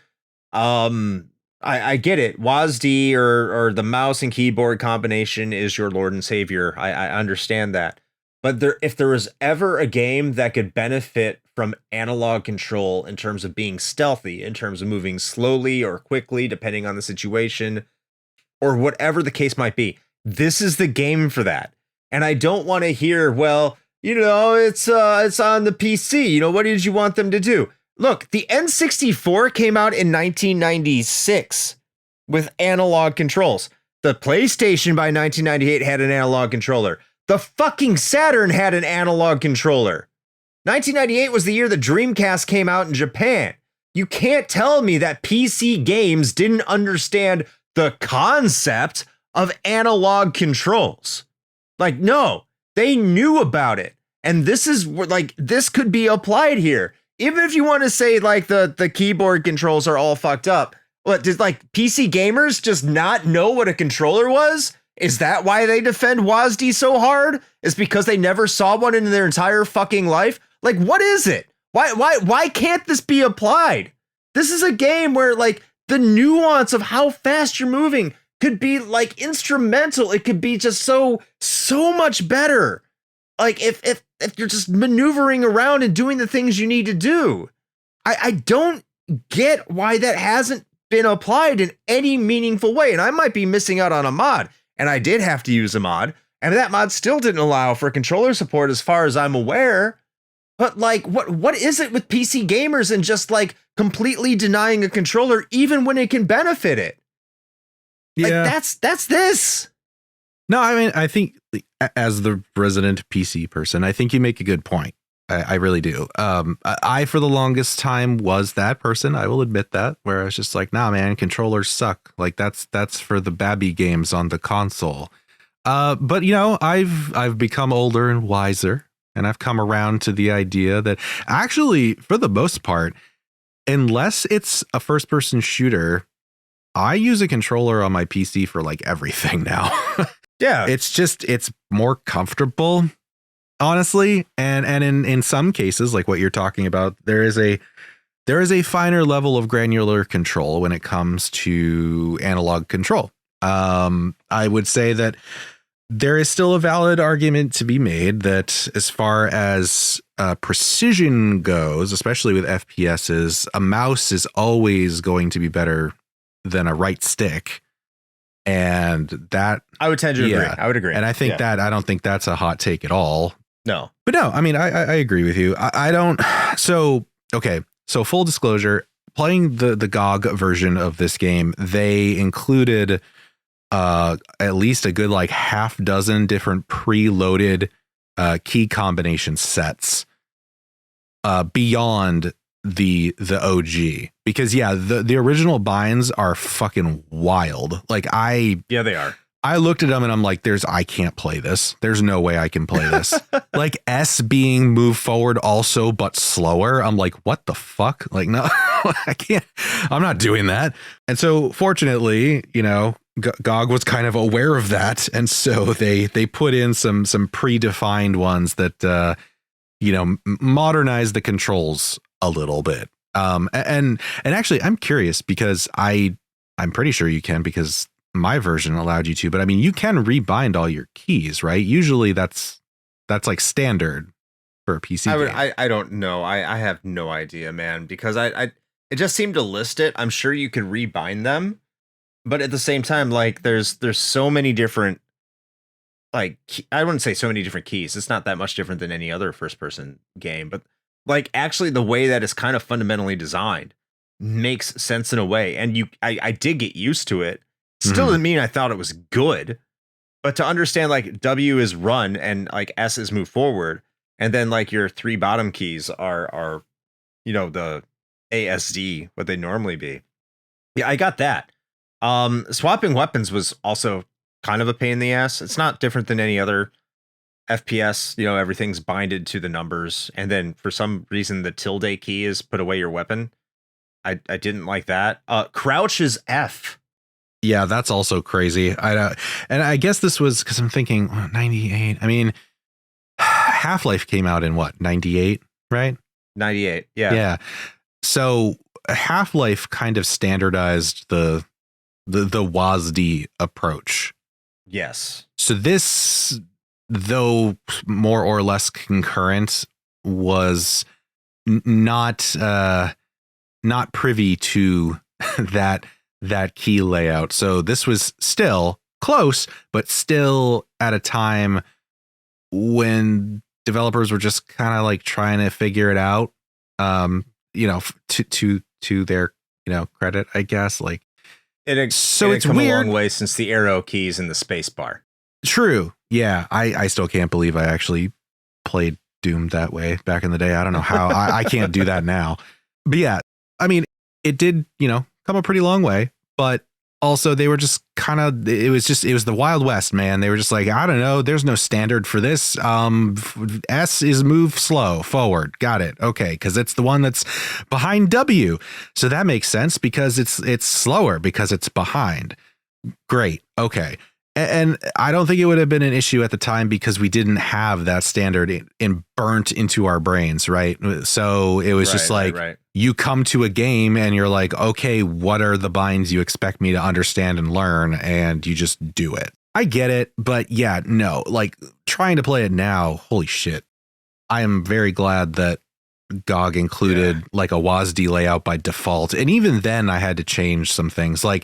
C: I get it. WASD or the mouse and keyboard combination is your Lord and Savior. I understand that. But if there was ever a game that could benefit from analog control in terms of being stealthy, in terms of moving slowly or quickly, depending on the situation, or whatever the case might be, this is the game for that. And I don't want to hear, well, it's on the PC. What did you want them to do? Look, the N64 came out in 1996 with analog controls. The PlayStation by 1998 had an analog controller. The fucking Saturn had an analog controller. 1998 was the year the Dreamcast came out in Japan. You can't tell me that PC games didn't understand the concept of analog controls. Like, no, they knew about it. And this is like, this could be applied here. Even if you want to say like the keyboard controls are all fucked up. What, did like PC gamers just not know what a controller was? Is that why they defend WASD so hard? Is because they never saw one in their entire fucking life? Like, what is it? Why can't this be applied? This is a game where like the nuance of how fast you're moving could be like instrumental. It could be just so much better. Like if you're just maneuvering around and doing the things you need to do. I don't get why that hasn't been applied in any meaningful way. And I might be missing out on a mod. And I did have to use a mod. And that mod still didn't allow for controller support as far as I'm aware. But like, what is it with PC gamers and just like completely denying a controller even when it can benefit it?
B: Yeah.
C: Like that's this.
B: No, I mean, I think as the resident PC person, I think you make a good point. I really do. I, for the longest time, was that person. I will admit that, where I was just like, nah, man, controllers suck. Like that's for the babby games on the console. But I've become older and wiser, and I've come around to the idea that actually, for the most part, unless it's a first person shooter, I use a controller on my PC for like everything now.
C: Yeah,
B: it's more comfortable, honestly. And in some cases, like what you're talking about, there is a finer level of granular control when it comes to analog control. I would say that there is still a valid argument to be made that as far as precision goes, especially with FPSs, a mouse is always going to be better than a right stick. And that
C: I would tend to agree. I would agree.
B: And I think that I don't think that's a hot take at all.
C: No,
B: but no, I mean, I agree with you. I don't. So, okay. So full disclosure, playing the GOG version of this game, they included at least a good like half dozen different preloaded key combination sets beyond the OG, because the original binds are fucking wild. Like
C: they are.
B: I looked at them and I'm like, I can't play this. There's no way I can play this. Like S being moved forward also, but slower. I'm like, what the fuck? Like, no, I can't, I'm not doing that. And so fortunately, GOG was kind of aware of that. And so they put in some predefined ones that, modernize the controls a little bit. And actually I'm curious because I'm pretty sure you can, because my version allowed you to, but I mean, you can rebind all your keys, right? Usually that's like standard for a PC game.
C: I don't know. I have no idea, man, because it just seemed to list it. I'm sure you could rebind them, but at the same time, like there's so many different like, I wouldn't say so many different keys. It's not that much different than any other first person game, but like actually the way that it's kind of fundamentally designed makes sense in a way. And I did get used to it. Still didn't mean I thought it was good, but to understand like W is run and like S is move forward. And then like your 3 bottom keys are, you know, the ASD, what they normally be. Yeah, I got that. Swapping weapons was also kind of a pain in the ass. It's not different than any other FPS. You know, everything's binded to the numbers. And then for some reason, the tilde key is put away your weapon. I didn't like that. Crouch is F.
B: Yeah, that's also crazy. And I guess this was because I'm thinking 98. I mean, Half-Life came out in what, 98, right?
C: 98. Yeah.
B: Yeah. So Half-Life kind of standardized the WASD approach.
C: Yes.
B: So this, though more or less concurrent, was not privy to that key layout. So this was still close, but still at a time when developers were just kind of like trying to figure it out. You know, to their, you know, credit, I guess. Like, it's
C: come
B: weird.
C: a long way since the arrow keys and the space bar.
B: True. Yeah. I still can't believe I actually played Doom that way back in the day. I don't know how. I can't do that now. But yeah, I mean, it did, you know, come a pretty long way, but also they were just kind of, it was the Wild West, man. They were just like, I don't know, there's no standard for this. S is move slow forward. Got it. Okay. Because it's the one that's behind W. So that makes sense because it's slower because it's behind. Great. Okay. And I don't think it would have been an issue at the time because we didn't have that standard in burnt into our brains, right? So it was just like, you come to a game and you're like, okay, what are the binds you expect me to understand and learn? And you just do it. I get it. But yeah, no, like trying to play it now, holy shit. I am very glad that GOG included like a WASD layout by default. And even then I had to change some things. Like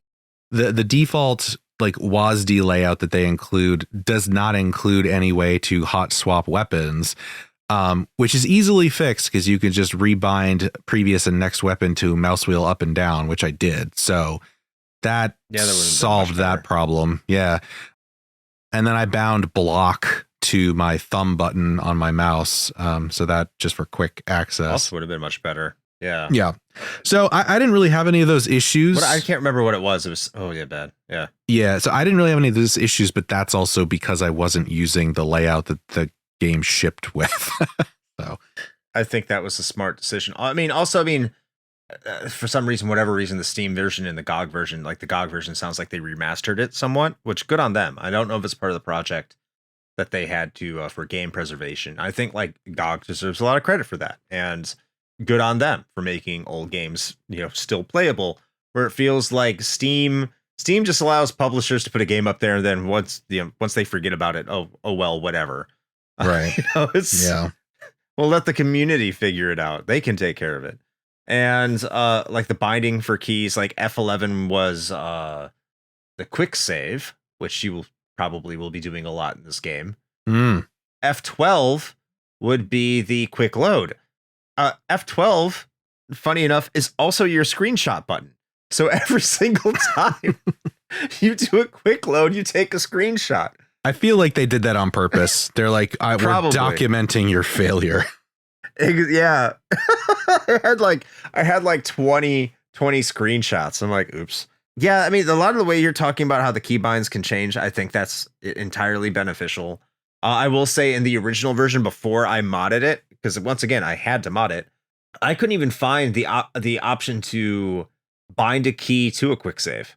B: the default like WASD layout that they include does not include any way to hot swap weapons, which is easily fixed because you can just rebind previous and next weapon to mouse wheel up and down, which I did. So that solved that problem. Yeah. And then I bound block to my thumb button on my mouse. So that just for quick access.
C: Also would have been much better. Yeah.
B: Yeah. So I didn't really have any of those issues.
C: But I can't remember what it was. It was, bad. Yeah.
B: Yeah. So I didn't really have any of those issues, but that's also because I wasn't using the layout that the game shipped with. So
C: I think that was a smart decision. For some reason, whatever reason, the Steam version and the GOG version, like the GOG version sounds like they remastered it somewhat, which good on them. I don't know if it's part of the project that they had to for game preservation. I think like GOG deserves a lot of credit for that. And good on them for making old games, you know, still playable, where it feels like Steam just allows publishers to put a game up there and then once they forget about it, oh well, whatever.
B: Right.
C: We'll let the community figure it out. They can take care of it. And like the binding for keys, like F11 was the quick save, which you probably will be doing a lot in this game. F12 would be the quick load. F12, funny enough, is also your screenshot button. So every single time you do a quick load, you take a screenshot.
B: I feel like they did that on purpose. They're like, we're documenting your failure.
C: Yeah. I had like 20 screenshots. I'm like, oops. Yeah, I mean, a lot of the way you're talking about how the keybinds can change, I think that's entirely beneficial. I will say in the original version before I modded it, because once again, I had to mod it, I couldn't even find the option to bind a key to a quick save.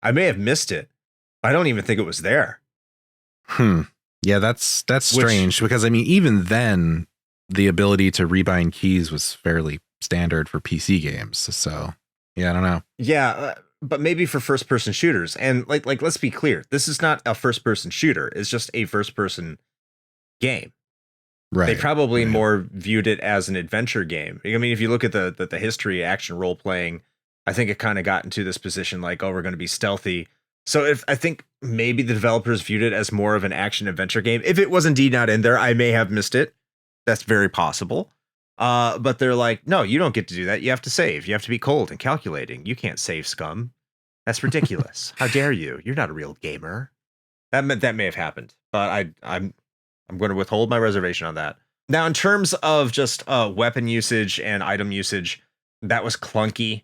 C: I may have missed it. I don't even think it was there.
B: Yeah, that's strange because I mean, even then, the ability to rebind keys was fairly standard for PC games. So yeah, I don't know.
C: Yeah, but maybe for first-person shooters. And like let's be clear, this is not a first-person shooter. It's just a first-person game.
B: Right.
C: They probably more viewed it as an adventure game. I mean, if you look at the history, action role playing, I think it kind of got into this position like, oh, we're going to be stealthy. So if I think maybe the developers viewed it as more of an action adventure game. If it was indeed not in there, I may have missed it. That's very possible. But they're like, no, you don't get to do that. You have to save. You have to be cold and calculating. You can't save, scum. That's ridiculous. How dare you? You're not a real gamer. That may have happened, but I'm going to withhold my reservation on that. Now, in terms of just weapon usage and item usage, that was clunky.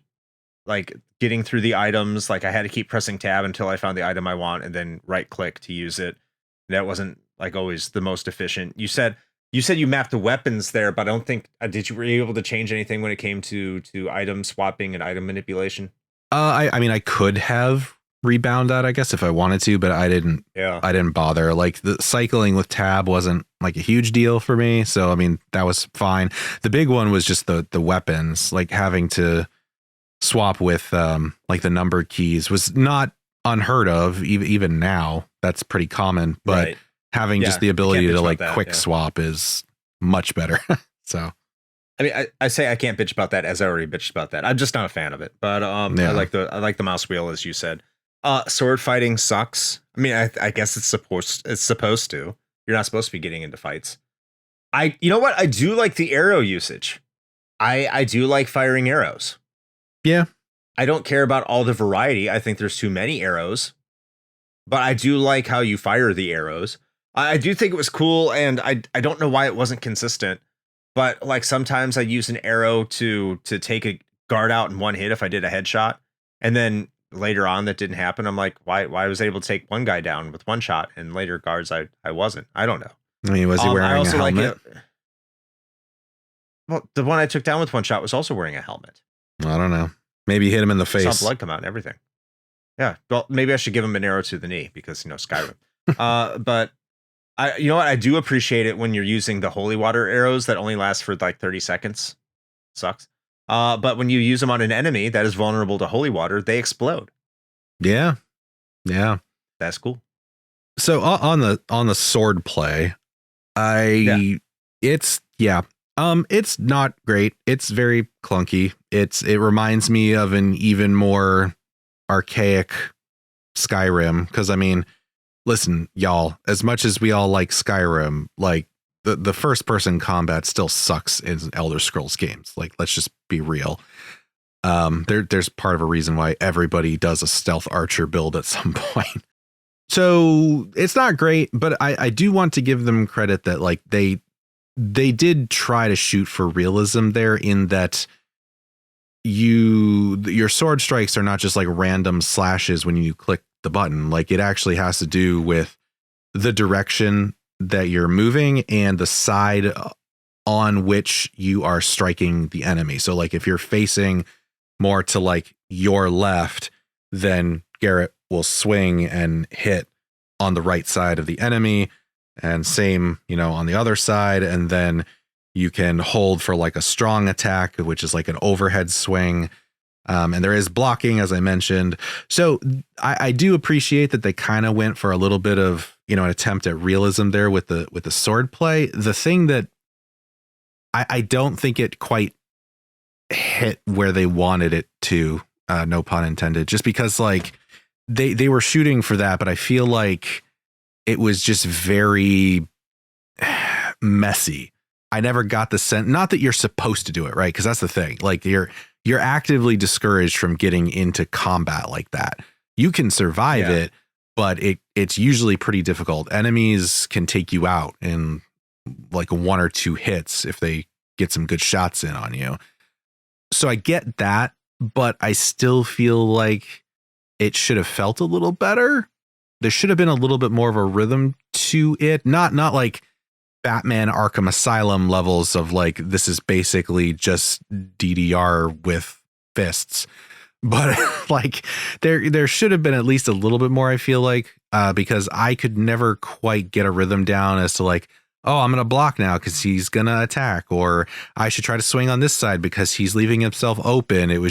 C: Like getting through the items, like I had to keep pressing tab until I found the item I want and then right click to use it. That wasn't like always the most efficient. You said you mapped the weapons there, but I don't think were you able to change anything when it came to item swapping and item manipulation?
B: I mean, I could have rebound that, I guess, if I wanted to, but I didn't.
C: Yeah,
B: I didn't bother. Like the cycling with tab wasn't like a huge deal for me, so I mean that was fine. The big one was just the weapons, like having to swap with like the numbered keys was not unheard of. Even now, that's pretty common. But
C: right.
B: having just the ability to like quick swap is much better. So.
C: I mean, I say I can't bitch about that as I already bitched about that. I'm just not a fan of it. But I like the mouse wheel, as you said. Sword fighting sucks. I mean, I guess it's supposed to. You're not supposed to be getting into fights. You know what? I do like the arrow usage. I do like firing arrows.
B: Yeah.
C: I don't care about all the variety. I think there's too many arrows. But I do like how you fire the arrows. I do think it was cool, and I don't know why it wasn't consistent. But like sometimes I'd use an arrow to take a guard out in one hit if I did a headshot. And then later on that didn't happen. I'm like, why I was able to take one guy down with one shot and later guards I wasn't. I don't know.
B: I mean, was he wearing a helmet?
C: Well, the one I took down with one shot was also wearing a helmet.
B: I don't know. Maybe hit him in the face.
C: Saw blood come out and everything. Yeah. Well, maybe I should give him an arrow to the knee because, Skyrim. But you know what? I do appreciate it when you're using the holy water arrows that only last for like 30 seconds. Sucks. But when you use them on an enemy that is vulnerable to holy water, they explode.
B: Yeah. Yeah.
C: That's cool.
B: So on the sword play, it's not great. It's very clunky. It reminds me of an even more archaic Skyrim. Cause I mean, listen, y'all, as much as we all like Skyrim, like the first person combat still sucks in Elder Scrolls games. Like, let's just be real. There's part of a reason why everybody does a stealth archer build at some point. So it's not great, but I do want to give them credit that like they did try to shoot for realism there, in that your sword strikes are not just like random slashes when you click the button. Like it actually has to do with the direction that you're moving and the side on which you are striking the enemy. So like if you're facing more to like your left, then Garrett will swing and hit on the right side of the enemy, and same, on the other side. And then you can hold for like a strong attack, which is like an overhead swing. And there is blocking, as I mentioned. So I do appreciate that they kind of went for a little bit of, an attempt at realism there with the sword play. The thing that I don't think it quite hit where they wanted it to, no pun intended, just because like they were shooting for that, but I feel like it was just very messy. I never got the sense, not that you're supposed to do it, right? Because that's the thing. Like you're actively discouraged from getting into combat like that. You can survive it, but it's usually pretty difficult. Enemies can take you out in like one or two hits if they get some good shots in on you. So I get that, but I still feel like it should have felt a little better. There should have been a little bit more of a rhythm to it. Not like Batman Arkham Asylum levels of like, this is basically just DDR with fists. But like there should have been at least a little bit more, I feel like, because I could never quite get a rhythm down as to like, oh, I'm going to block now because he's going to attack, or I should try to swing on this side because he's leaving himself open. It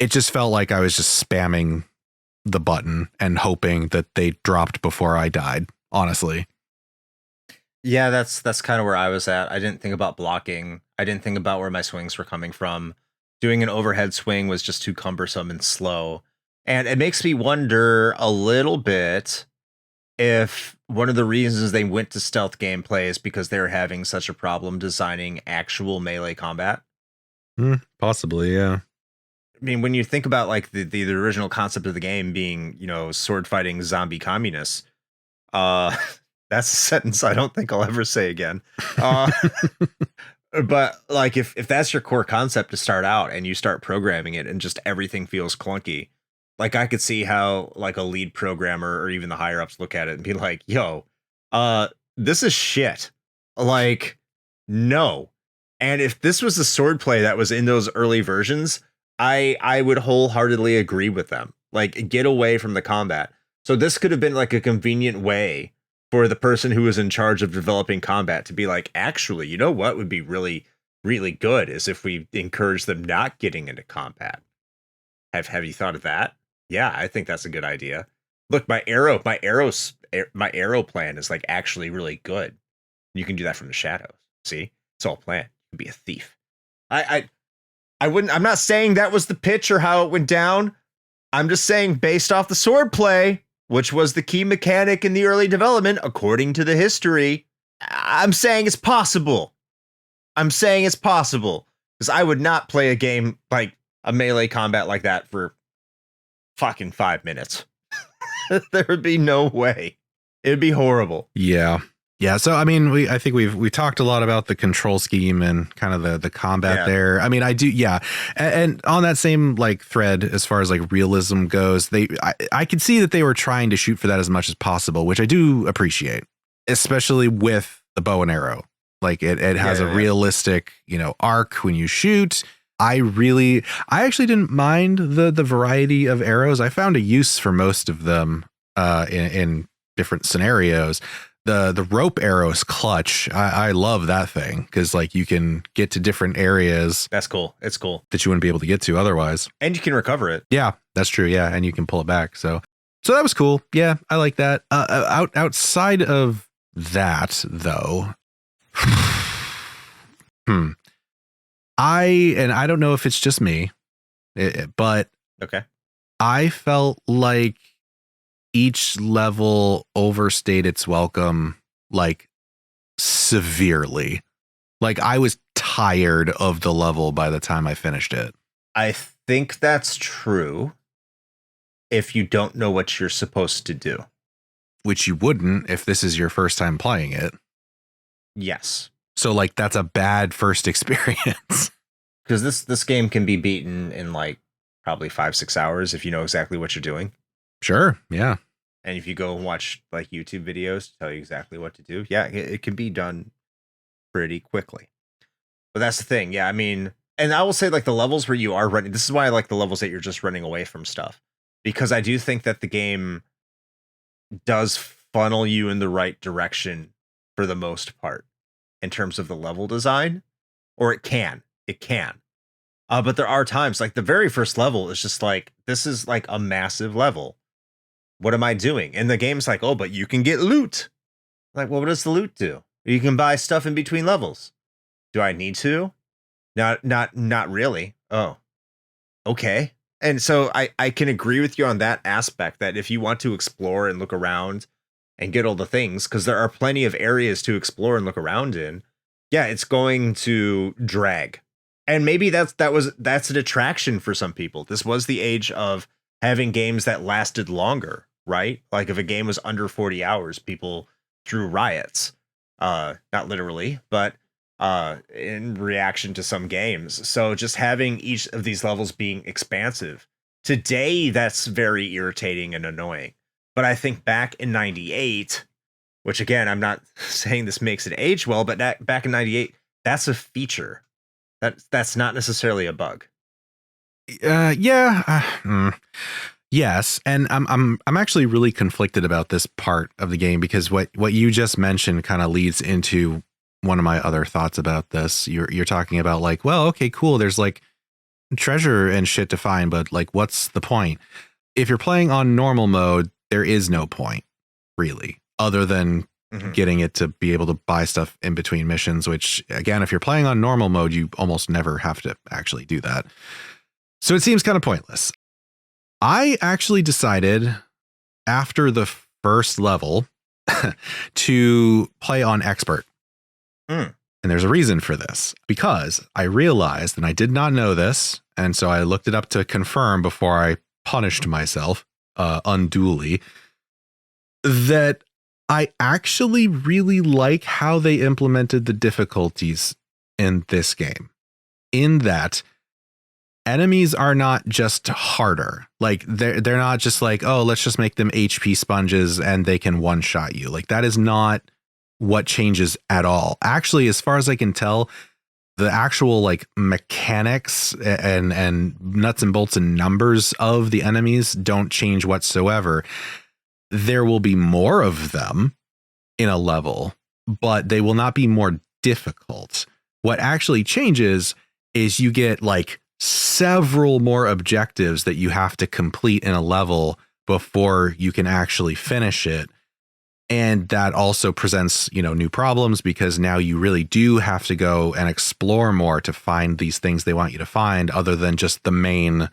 B: just felt like I was just spamming the button and hoping that they dropped before I died, honestly.
C: Yeah, that's kind of where I was at. I didn't think about blocking. I didn't think about where my swings were coming from. Doing an overhead swing was just too cumbersome and slow. And it makes me wonder a little bit if one of the reasons they went to stealth gameplay is because they're having such a problem designing actual melee combat.
B: Possibly, yeah.
C: I mean, when you think about like the original concept of the game being, you know, sword fighting zombie communists, that's a sentence I don't think I'll ever say again. But like if that's your core concept to start out and you start programming it and just everything feels clunky, like I could see how like a lead programmer or even the higher ups look at it and be like, yo, this is shit. Like, no. And if this was the swordplay that was in those early versions, I would wholeheartedly agree with them. Like, get away from the combat. So this could have been like a convenient way for the person who was in charge of developing combat to be like, actually, you know what would be really, really good is if we encourage them not getting into combat. Have you thought of that? Yeah, I think that's a good idea. Look, my arrow plan is like actually really good. You can do that from the shadows. See, it's all planned. You can be a thief. I wouldn't. I'm not saying that was the pitch or how it went down. I'm just saying based off the swordplay, which was the key mechanic in the early development, according to the history. I'm saying it's possible. Because I would not play a game like a melee combat like that for fucking 5 minutes. There would be no way. It'd be horrible.
B: Yeah. So I mean, I think we talked a lot about the control scheme and kind of the combat there. I mean, I do, yeah. And on that same like thread, as far as like realism goes, I could see that they were trying to shoot for that as much as possible, which I do appreciate, especially with the bow and arrow. Like it has a realistic, you know, arc when you shoot. I actually didn't mind the variety of arrows. I found a use for most of them in different scenarios. The rope arrow is clutch. I love that thing because like you can get to different areas.
C: That's cool. It's cool
B: that you wouldn't be able to get to otherwise.
C: And you can recover it.
B: Yeah, that's true. Yeah, and you can pull it back. So that was cool. Yeah, I like that. Outside of that though, I don't know if it's just me, but
C: okay,
B: I felt like each level overstayed its welcome, like severely. Like I was tired of the level by the time I finished it.
C: I think that's true if you don't know what you're supposed to do.
B: Which you wouldn't if this is your first time playing it.
C: Yes.
B: So like that's a bad first experience.
C: Because this game can be beaten in like probably 5-6 hours if you know exactly what you're doing.
B: Sure. Yeah.
C: And if you go and watch like YouTube videos to tell you exactly what to do, yeah, it can be done pretty quickly. But that's the thing. Yeah, I mean, and I will say like the levels where you are running, this is why I like the levels that you're just running away from stuff. Because I do think that the game does funnel you in the right direction for the most part in terms of the level design. Or it can. But there are times like the very first level is just like, this is like a massive level. What am I doing? And the game's like, oh, but you can get loot. Like, well, what does the loot do? You can buy stuff in between levels. Do I need to? Not really. Oh, okay. And so I can agree with you on that aspect that if you want to explore and look around and get all the things, because there are plenty of areas to explore and look around in, yeah, it's going to drag. And maybe that's an attraction for some people. This was the age of having games that lasted longer, right? Like if a game was under 40 hours, people threw riots. Not literally, but in reaction to some games. So just having each of these levels being expansive. Today, that's very irritating and annoying. But I think back in 98, which again, I'm not saying this makes it age well, but back in 98, that's a feature. That's not necessarily a bug. Yes,
B: and I'm actually really conflicted about this part of the game because what you just mentioned kind of leads into one of my other thoughts about this. You're talking about like, well, okay, cool. There's like treasure and shit to find, but like, what's the point? If you're playing on normal mode, there is no point really, other than getting it to be able to buy stuff in between missions, which again, if you're playing on normal mode, you almost never have to actually do that. So it seems kind of pointless. I actually decided after the first level to play on expert. And there's a reason for this, because I realized, and I did not know this, and so I looked it up to confirm before I punished myself unduly, that I actually really like how they implemented the difficulties in this game, in that enemies are not just harder. Like they're not just like, oh, let's just make them HP sponges and they can one shot you. Like that is not what changes at all. Actually, as far as I can tell, the actual like mechanics and nuts and bolts and numbers of the enemies don't change whatsoever. There will be more of them in a level, but they will not be more difficult. What actually changes is you get like several more objectives that you have to complete in a level before you can actually finish it. And that also presents, new problems, because now you really do have to go and explore more to find these things they want you to find, other than just the main,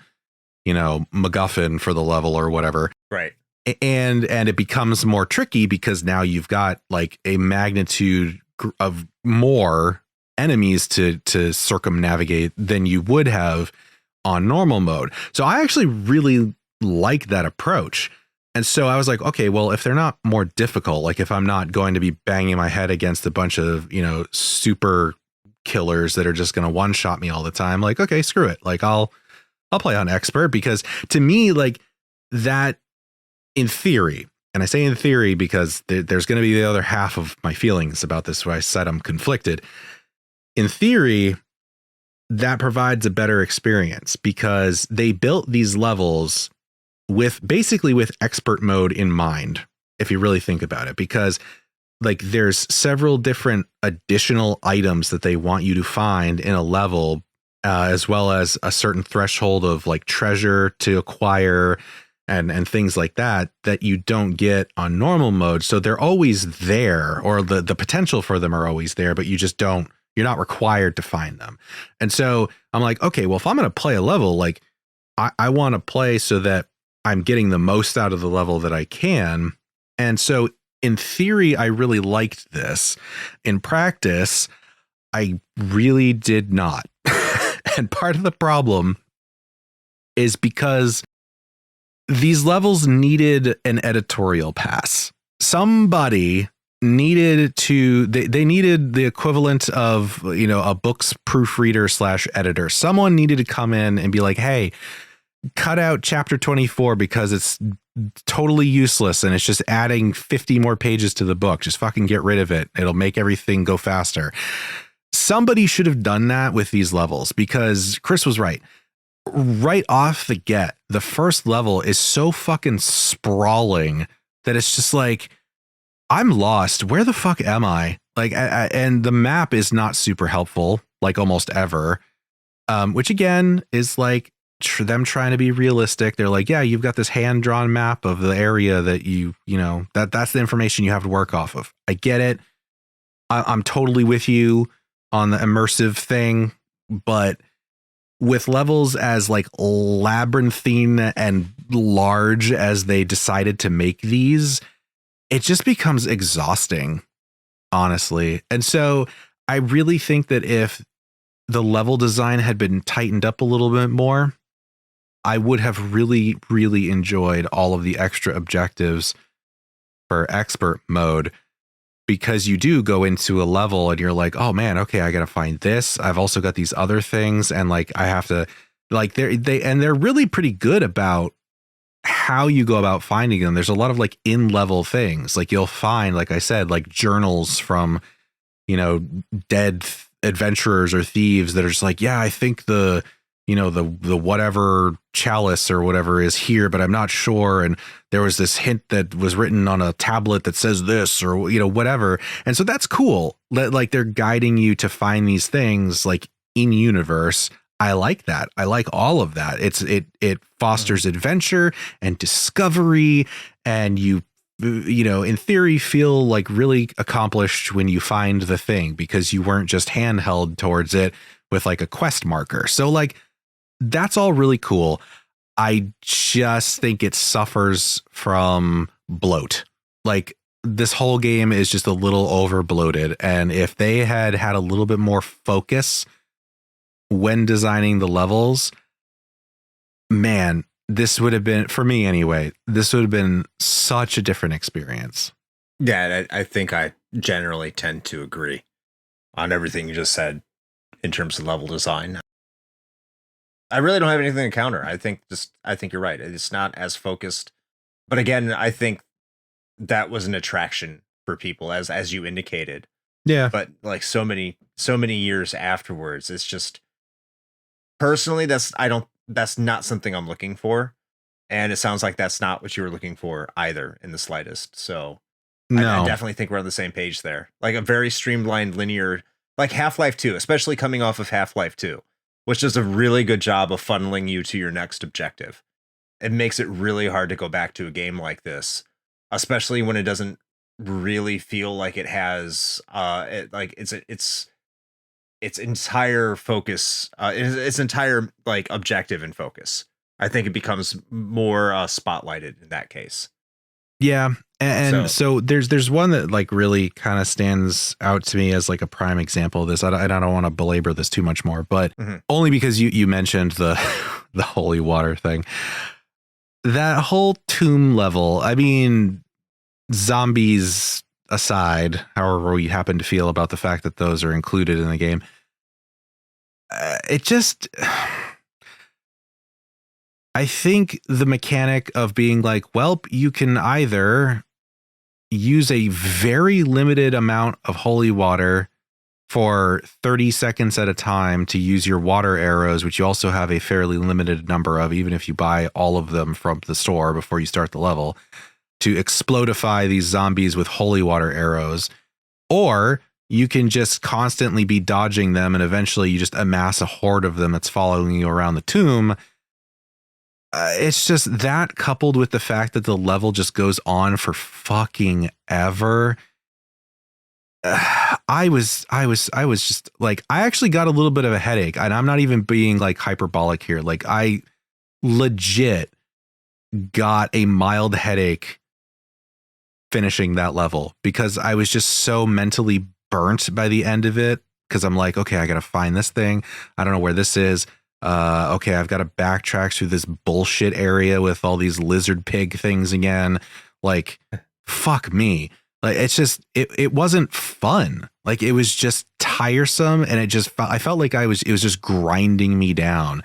B: MacGuffin for the level or whatever.
C: Right.
B: And it becomes more tricky because now you've got like a magnitude of more enemies to circumnavigate than you would have on normal mode. So I actually really like that approach. And so I was like, okay, well, if they're not more difficult, like if I'm not going to be banging my head against a bunch of, super killers that are just going to one shot me all the time, like, okay, screw it. Like I'll play on expert, because to me, like that in theory, and I say in theory because there's going to be the other half of my feelings about this where I said I'm conflicted. In theory, that provides a better experience because they built these levels with expert mode in mind, if you really think about it, because like there's several different additional items that they want you to find in a level, as well as a certain threshold of like treasure to acquire and things like that you don't get on normal mode. So they're always there, or the potential for them are always there, but you're not required to find them. And so I'm like, okay, well, if I'm going to play a level, like I want to play so that I'm getting the most out of the level that I can. And so in theory, I really liked this. In practice, I really did not. And part of the problem is because these levels needed an editorial pass. Somebody needed to, they needed the equivalent of, a book's proofreader / editor. Someone needed to come in and be like, hey, cut out chapter 24 because it's totally useless and it's just adding 50 more pages to the book. Just fucking get rid of it. It'll make everything go faster. Somebody should have done that with these levels, because Chris was right. Right off the get, the first level is so fucking sprawling that it's just like, I'm lost. Where the fuck am I? Like, and the map is not super helpful, like almost ever, which again is like, them trying to be realistic. They're like, yeah, you've got this hand-drawn map of the area that that's the information you have to work off of. I get it. I'm totally with you on the immersive thing, but with levels as like labyrinthine and large as they decided to make these, it just becomes exhausting, honestly. And so I really think that if the level design had been tightened up a little bit more, I would have really, really enjoyed all of the extra objectives for expert mode, because you do go into a level and you're like, oh man, okay, I got to find this. I've also got these other things. And like, I have to like, they're really pretty good about how you go about finding them. There's a lot of like in-level things. Like you'll find, like I said, like journals from, dead adventurers or thieves that are just like, yeah, I think the whatever chalice or whatever is here, but I'm not sure. And there was this hint that was written on a tablet that says this, or, whatever. And so that's cool. Like they're guiding you to find these things like in universe. I like that. I like all of that. It fosters adventure and discovery, and you in theory feel like really accomplished when you find the thing, because you weren't just handheld towards it with like a quest marker. So like, that's all really cool. I just think it suffers from bloat. Like, this whole game is just a little over bloated. And if they had had a little bit more focus when designing the levels, man, this would have been, for me anyway, this would have been such a different experience.
C: Yeah, I think I generally tend to agree on everything you just said in terms of level design. I really don't have anything to counter. I think you're right. It's not as focused. But again, I think that was an attraction for people, as you indicated.
B: Yeah.
C: But like so many years afterwards, it's just, personally, that's not something I'm looking for. And it sounds like that's not what you were looking for either in the slightest. So
B: no,
C: I definitely think we're on the same page there. Like a very streamlined, linear, like Half-Life 2, especially coming off of Half-Life 2, which does a really good job of funneling you to your next objective. It makes it really hard to go back to a game like this, especially when it doesn't really feel like it has its entire focus, its entire like objective and focus. I think it becomes more spotlighted in that case.
B: Yeah. And so there's one that like really kind of stands out to me as like a prime example of this. I don't want to belabor this too much more, but only because you mentioned the holy water thing. That whole tomb level, I mean, zombies aside, however we happen to feel about the fact that those are included in the game, it just, I think the mechanic of being like, well, you can either use a very limited amount of holy water for 30 seconds at a time to use your water arrows, which you also have a fairly limited number of, even if you buy all of them from the store before you start the level, to explodify these zombies with holy water arrows. Or you can just constantly be dodging them and eventually you just amass a horde of them that's following you around the tomb. It's just that, coupled with the fact that the level just goes on for fucking ever. I was just like, I actually got a little bit of a headache, and I'm not even being like hyperbolic here. Like, I legit got a mild headache finishing that level because I was just so mentally burnt by the end of it. Cause I'm like, okay, I got to find this thing. I don't know where this is. Okay, I've got to backtrack through this bullshit area with all these lizard pig things again. Like, fuck me. Like, it's just, it wasn't fun. Like, it was just tiresome. And I felt like it was just grinding me down.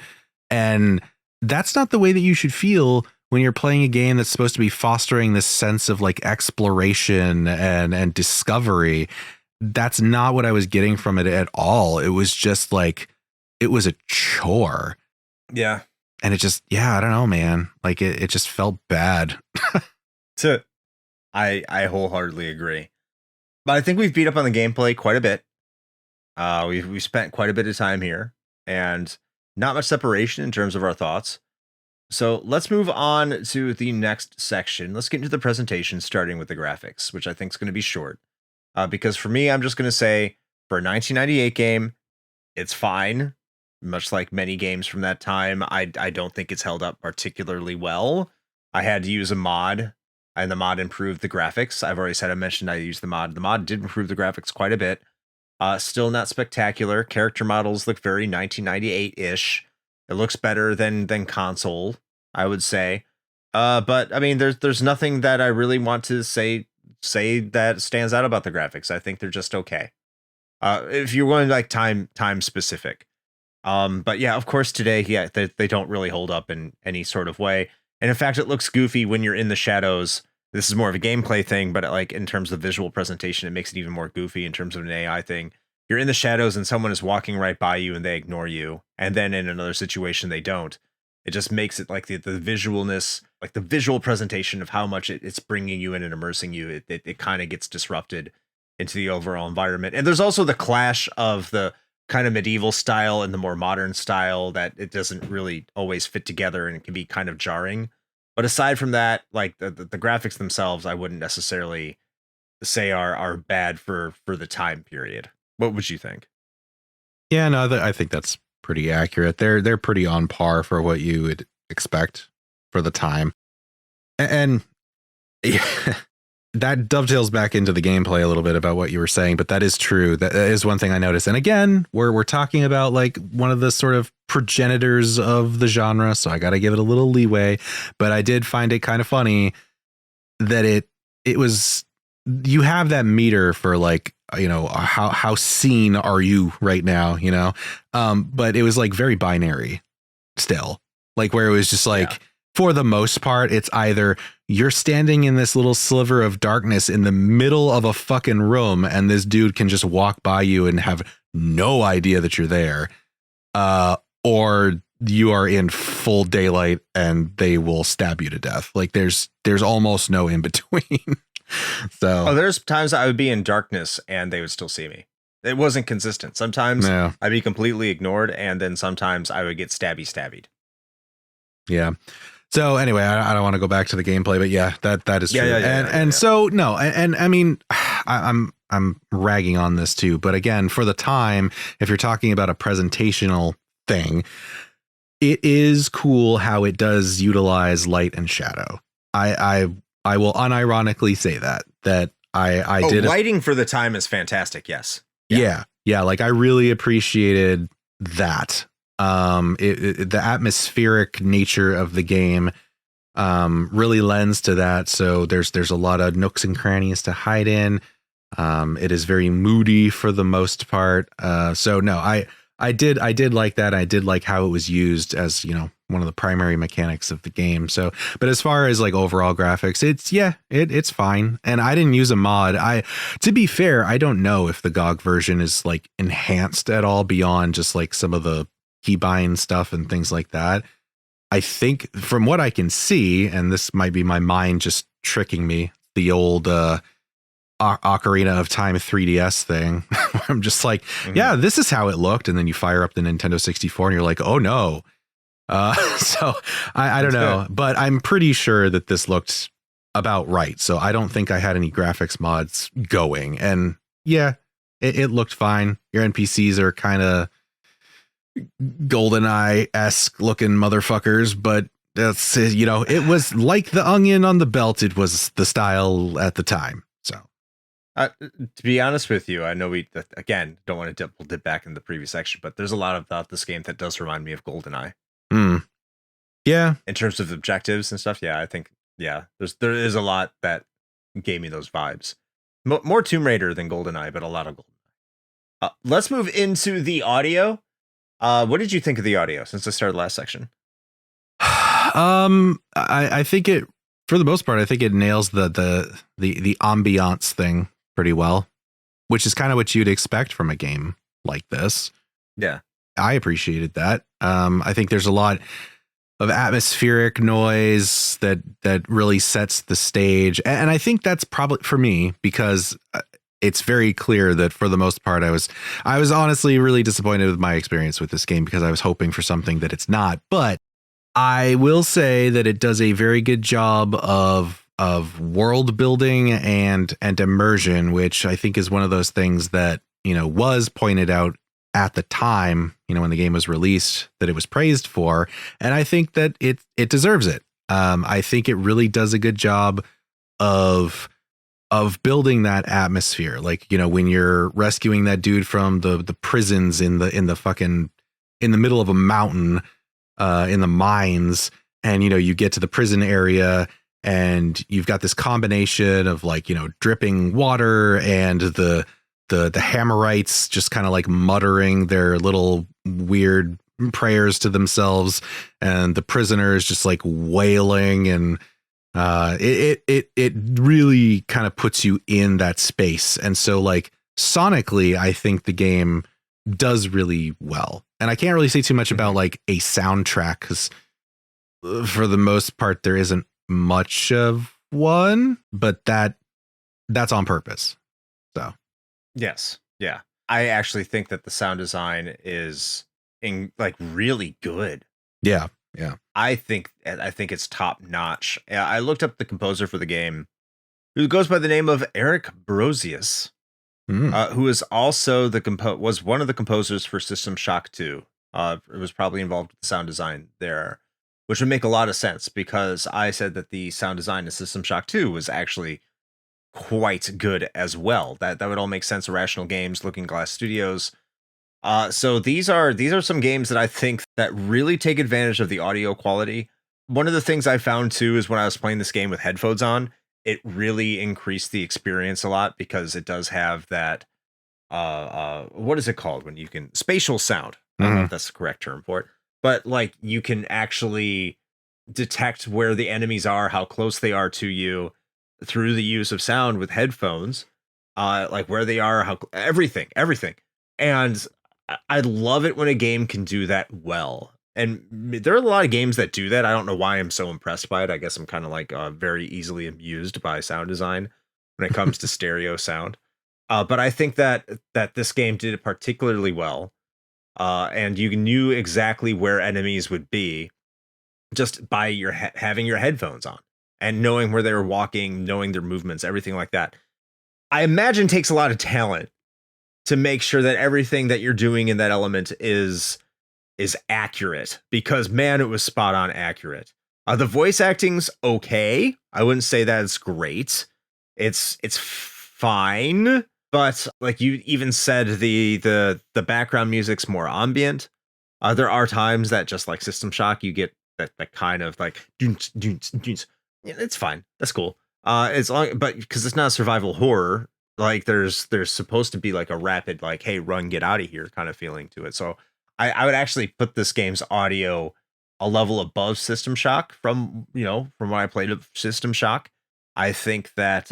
B: And that's not the way that you should feel when you're playing a game that's supposed to be fostering this sense of like exploration and discovery. That's not what I was getting from it at all. It was just like, it was a chore.
C: Yeah.
B: And it just, I don't know, man. Like it just felt bad.
C: I wholeheartedly agree. But I think we've beat up on the gameplay quite a bit. We've spent quite a bit of time here and not much separation in terms of our thoughts. So let's move on to the next section. Let's get into the presentation, starting with the graphics, which I think is going to be short. Because for me, I'm just going to say, for a 1998 game, it's fine. Much like many games from that time, I don't think it's held up particularly well. I had to use a mod, and the mod improved the graphics. I've already said, I mentioned I used the mod. The mod did improve the graphics quite a bit. Still not spectacular. Character models look very 1998-ish. It looks better than console, I would say. But I mean, there's nothing that I really want to say that stands out about the graphics. I think they're just okay. If you're going like time specific. But yeah, of course today, they don't really hold up in any sort of way. And in fact, it looks goofy when you're in the shadows. This is more of a gameplay thing, but like in terms of visual presentation, it makes it even more goofy in terms of an AI thing. You're in the shadows and someone is walking right by you and they ignore you. And then in another situation, they don't. It just makes it like the visualness, like the visual presentation of how much it's bringing you in and immersing you. It kind of gets disrupted into the overall environment. And there's also the clash of the kind of medieval style and the more modern style that it doesn't really always fit together and it can be kind of jarring. But aside from that, like the graphics themselves, I wouldn't necessarily say are bad for the time period. What would you think?
B: Yeah, no, I think that's pretty accurate. They're pretty on par for what you would expect for the time. And that dovetails back into the gameplay a little bit about what you were saying, but that is true. That is one thing I noticed. And again, we're talking about like one of the sort of progenitors of the genre, so I got to give it a little leeway. But I did find it kind of funny that it was, you have that meter for like, you know, how seen are you right now, you know? But it was like very binary still, like where it was just like, for the most part, it's either you're standing in this little sliver of darkness in the middle of a fucking room and this dude can just walk by you and have no idea that you're there, or you are in full daylight and they will stab you to death. Like there's almost no in between. So
C: there's times I would be in darkness and they would still see me. It wasn't consistent. Sometimes I'd be completely ignored, and then sometimes I would get stabbied.
B: Yeah. So anyway, I don't want to go back to the gameplay, but yeah, that is true. So no, and I mean, I'm ragging on this too, but again, for the time, if you're talking about a presentational thing, it is cool how it does utilize light and shadow. I will unironically say that I did.
C: Lighting for the time is fantastic. Yes.
B: Yeah. Like I really appreciated that. The atmospheric nature of the game really lends to that. So there's a lot of nooks and crannies to hide in. It is very moody for the most part. So no, I did like that. I did like how it was used as, you know, one of the primary mechanics of the game. So, but as far as like overall graphics, it's fine. And I didn't use a mod. To be fair, I don't know if the GOG version is like enhanced at all beyond just like some of the keybind stuff and things like that. I think from what I can see, and this might be my mind just tricking me, the old Ocarina of Time 3DS thing. I'm just like, yeah, this is how it looked. And then you fire up the Nintendo 64 and you're like, oh no. So I don't know, but I'm pretty sure that this looked about right. So I don't think I had any graphics mods going. And yeah, it looked fine. Your NPCs are kind of GoldenEye-esque looking motherfuckers, but that's, you know, it was like the onion on the belt. It was the style at the time. So
C: to be honest with you, I know we again don't want to dip back in the previous section, but there's a lot about this game that does remind me of GoldenEye.
B: Yeah, in
C: terms of objectives and stuff. Yeah, I think there is a lot that gave me those vibes. More Tomb Raider than GoldenEye, but a lot of GoldenEye. Let's move into the audio. What did you think of the audio since I started last section?
B: I think it, for the most part, I think it nails the ambiance thing pretty well, which is kind of what you'd expect from a game like this.
C: Yeah,
B: I appreciated that. I think there's a lot of atmospheric noise that really sets the stage, and I think that's probably for me because it's very clear that for the most part, I was honestly really disappointed with my experience with this game because I was hoping for something that it's not. But I will say that it does a very good job of world building and immersion, which I think is one of those things that, you know, was pointed out at the time, you know, when the game was released, that it was praised for. And I think that it deserves it. I think it really does a good job of building that atmosphere. Like, you know, when you're rescuing that dude from the prisons in the middle of a mountain, in the mines, and, you know, you get to the prison area and you've got this combination of like, you know, dripping water and the Hammerites just kind of like muttering their little weird prayers to themselves, and the prisoners just like wailing, and it really kind of puts you in that space. And so like sonically, I think the game does really well. And I can't really say too much about like a soundtrack because for the most part there isn't much of one, but that's on purpose. So
C: yes, yeah, I actually think that the sound design is really good.
B: Yeah.
C: I think it's top notch. I looked up the composer for the game, who goes by the name of Eric Brosius, who is also was one of the composers for System Shock 2. It was probably involved with the sound design there. which would make a lot of sense because I said that the sound design in System Shock 2 was actually quite good as well. That would all make sense. Irrational Games, Looking Glass Studios. So these are some games that I think that really take advantage of the audio quality. One of the things I found too is when I was playing this game with headphones on, it really increased the experience a lot because it does have that what is it called when you can spatial sound? I don't know if that's the correct term for it, but like you can actually detect where the enemies are, how close they are to you through the use of sound with headphones, like where they are, how everything. And I love it when a game can do that well. And there are a lot of games that do that. I don't know why I'm so impressed by it. I guess I'm kind of like very easily amused by sound design when it comes to stereo sound. But I think that this game did it particularly well. And you knew exactly where enemies would be just by your having your headphones on and knowing where they were walking, knowing their movements, everything like that. I imagine it takes a lot of talent to make sure that everything that you're doing in that element is accurate, because man, it was spot on accurate. The voice acting's okay. I wouldn't say that it's great. It's fine, but like you even said, the background music's more ambient. There are times that just like System Shock, you get that kind of like doons, doons, doons. Yeah, it's fine. That's cool. It's long, but because it's not survival horror, like there's supposed to be like a rapid like, hey, run, get out of here kind of feeling to it. So I would actually put this game's audio a level above System Shock from when I played System Shock. I think that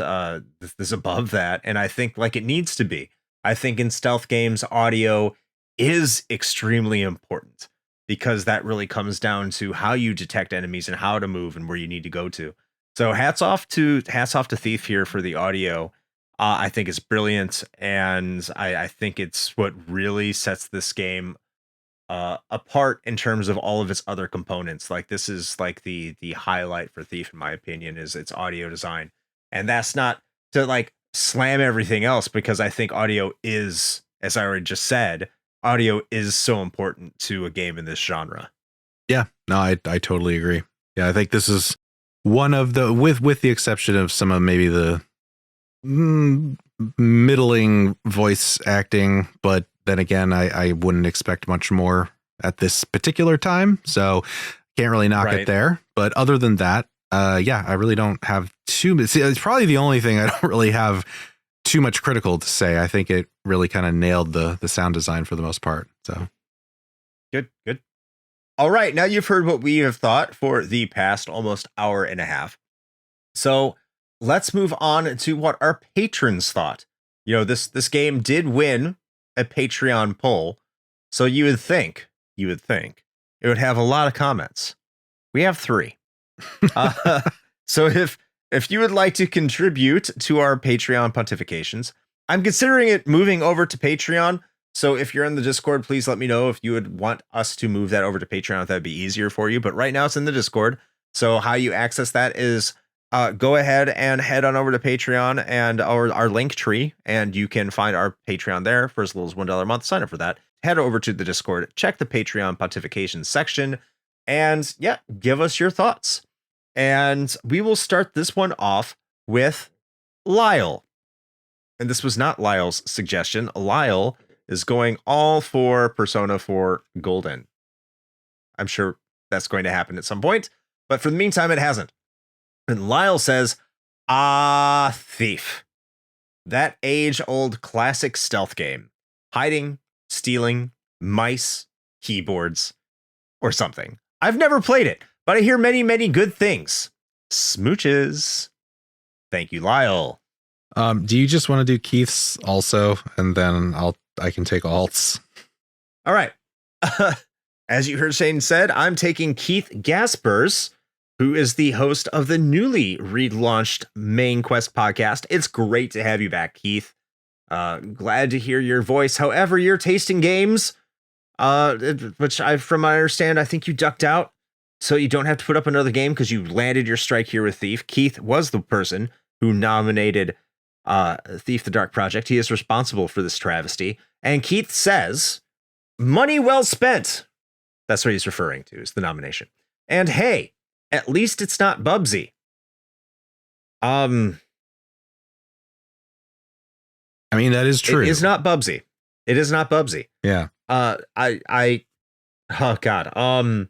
C: this is above that, and I think like it needs to be. I think in stealth games, audio is extremely important because that really comes down to how you detect enemies and how to move and where you need to go to. So hats off to Thief here for the audio. I think it's brilliant, and I think it's what really sets this game apart in terms of all of its other components. Like this is like the highlight for Thief, in my opinion, is its audio design. And that's not to like slam everything else, because I think audio is, as I already just said, audio is so important to a game in this genre.
B: Yeah, no, I totally agree. Yeah, I think this is one of the, with the exception of some of maybe the middling voice acting, but then again, I wouldn't expect much more at this particular time, so can't really knock it there. But other than that, yeah, I really don't have too. See, it's probably the only thing I don't really have too much critical to say. I think it really kind of nailed the sound design for the most part. So
C: good. All right, now you've heard what we have thought for the past almost hour and a half. So let's move on to what our patrons thought. This game did win a Patreon poll, so you would think it would have a lot of comments. We have 3. So if you would like to contribute to our Patreon pontifications, I'm considering it moving over to Patreon. So if you're in the Discord, please let me know if you would want us to move that over to Patreon, if that'd be easier for you. But right now it's in the Discord. So how you access that is go ahead and head on over to Patreon and our link tree, and you can find our Patreon there for as little as $1 a month. Sign up for that. Head over to the Discord, check the Patreon pontification section, and yeah, give us your thoughts. And we will start this one off with Lyle. And this was not Lyle's suggestion. Lyle is going all for Persona 4 Golden. I'm sure that's going to happen at some point, but for the meantime, it hasn't. And Lyle says, Thief. That age-old classic stealth game. Hiding, stealing, mice, keyboards, or something. I've never played it, but I hear many, many good things. Smooches. Thank you, Lyle.
B: Do you just want to do Keith's also, and then I can take alts?
C: All right. As you heard Shane said, I'm taking Keith Gaspers, who is the host of the newly relaunched Main Quest podcast. It's great to have you back, Keith. Glad to hear your voice. However, you're tasting games, which from my understand, I think you ducked out, so you don't have to put up another game because you landed your strike here with Thief. Keith was the person who nominated Thief the Dark Project. He is responsible for this travesty. And Keith says, money well spent. That's what he's referring to, is the nomination. And hey, at least it's not Bubsy.
B: I mean, that is true.
C: It is not Bubsy. It is not Bubsy.
B: Yeah.
C: Oh God.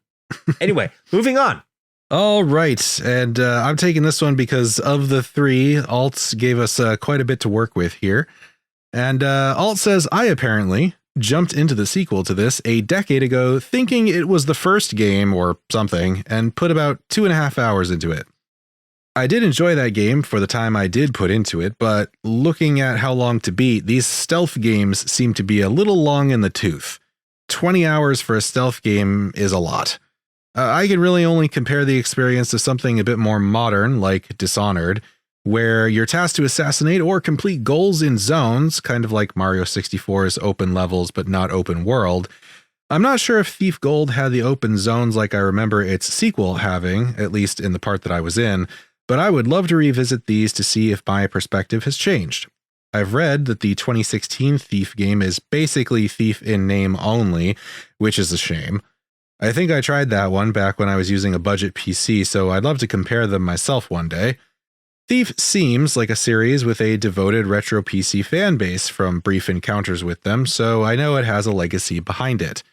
C: Anyway, moving on.
B: All right. And I'm taking this one because of the three, Alt gave us quite a bit to work with here. And Alt says, I apparently jumped into the sequel to this a decade ago, thinking it was the first game or something, and put about 2.5 hours into it. I did enjoy that game for the time I did put into it, but looking at how long to beat, these stealth games seem to be a little long in the tooth. 20 hours for a stealth game is a lot. I can really only compare the experience to something a bit more modern, like Dishonored, where you're tasked to assassinate or complete goals in zones, kind of like Mario 64's open levels but not open world. I'm not sure if Thief Gold had the open zones like I remember its sequel having, at least in the part that I was in, but I would love to revisit these to see if my perspective has changed. I've read that the 2016 Thief game is basically Thief in name only, which is a shame. I think I tried that one back when I was using a budget PC, so I'd love to compare them myself one day. Thief seems like a series with a devoted retro PC fan base from brief encounters with them, so I know it has a legacy behind it.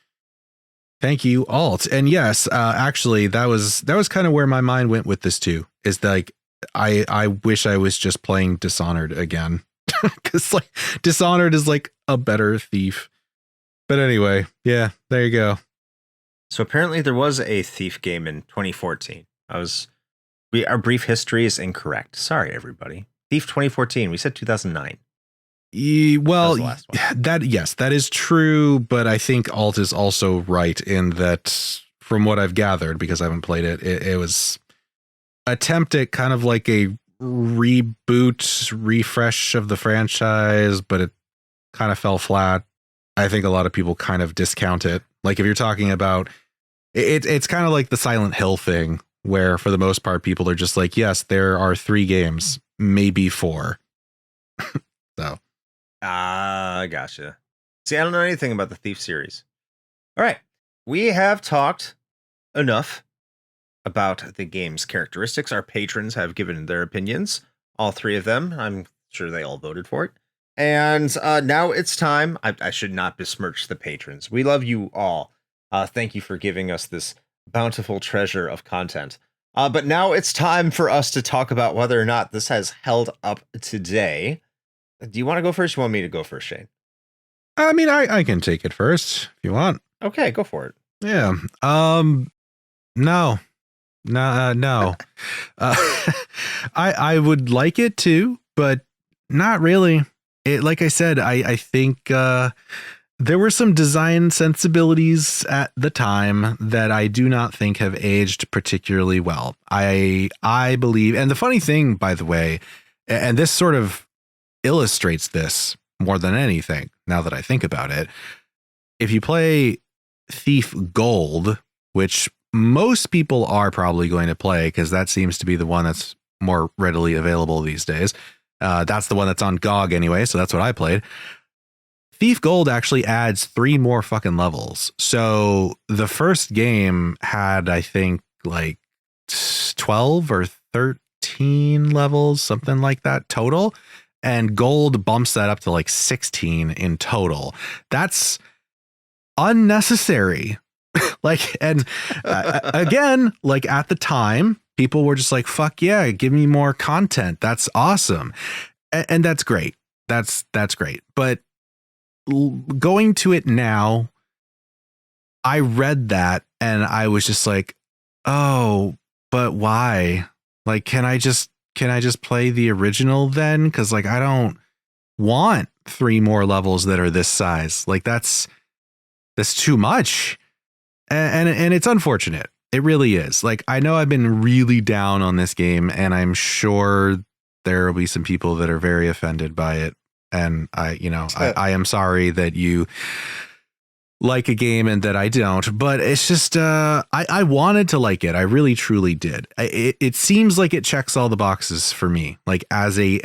B: Thank you, Alt. And yes, actually, that was kind of where my mind went with this too. Is like I wish I was just playing Dishonored again, because like Dishonored is like a better Thief. But anyway, yeah, there you go.
C: So apparently there was a Thief game in 2014. Our brief history is incorrect. Sorry, everybody. Thief 2014. We said 2009.
B: Well, that is true, but I think Alt is also right in that, from what I've gathered, because I haven't played it, it was attempt at kind of like a reboot, refresh of the franchise, but it kind of fell flat. I think a lot of people kind of discount it. Like if you're talking about it's kind of like the Silent Hill thing, where for the most part people are just like, yes, there are 3 games, maybe 4. So
C: gotcha. See, I don't know anything about the Thief series. All right, we have talked enough about the game's characteristics. Our patrons have given their opinions, all 3 of them. I'm sure they all voted for it. And now it's time. I should not besmirch the patrons. We love you all. Thank you for giving us this bountiful treasure of content. But now it's time for us to talk about whether or not this has held up today. Do you want to go first? You want me to go first, Shane?
B: I mean, I can take it first if you want.
C: Okay, go for it.
B: Yeah. No. I would like it to, but not really. Like I said, I think there were some design sensibilities at the time that I do not think have aged particularly well. I believe, and the funny thing, by the way, and this sort of illustrates this more than anything, now that I think about it, if you play Thief Gold, which most people are probably going to play because that seems to be the one that's more readily available these days. That's the one that's on GOG anyway, so that's what I played. Thief Gold actually adds 3 more fucking levels. So the first game had, I think, like 12 or 13 levels, something like that total. And Gold bumps that up to like 16 in total. That's unnecessary. Like, and again, like at the time, people were just like, fuck yeah, give me more content. That's awesome. And that's great. That's great. But going to it now, I read that and I was just like, oh, but why? Like, can I just play the original then? Because like, I don't want 3 more levels that are this size. Like that's too much. And it's unfortunate. It really is. Like, I know I've been really down on this game, and I'm sure there will be some people that are very offended by it. And I am sorry that you like a game and that I don't, but it's just, I wanted to like it. I really, truly did. It seems like it checks all the boxes for me. Like as a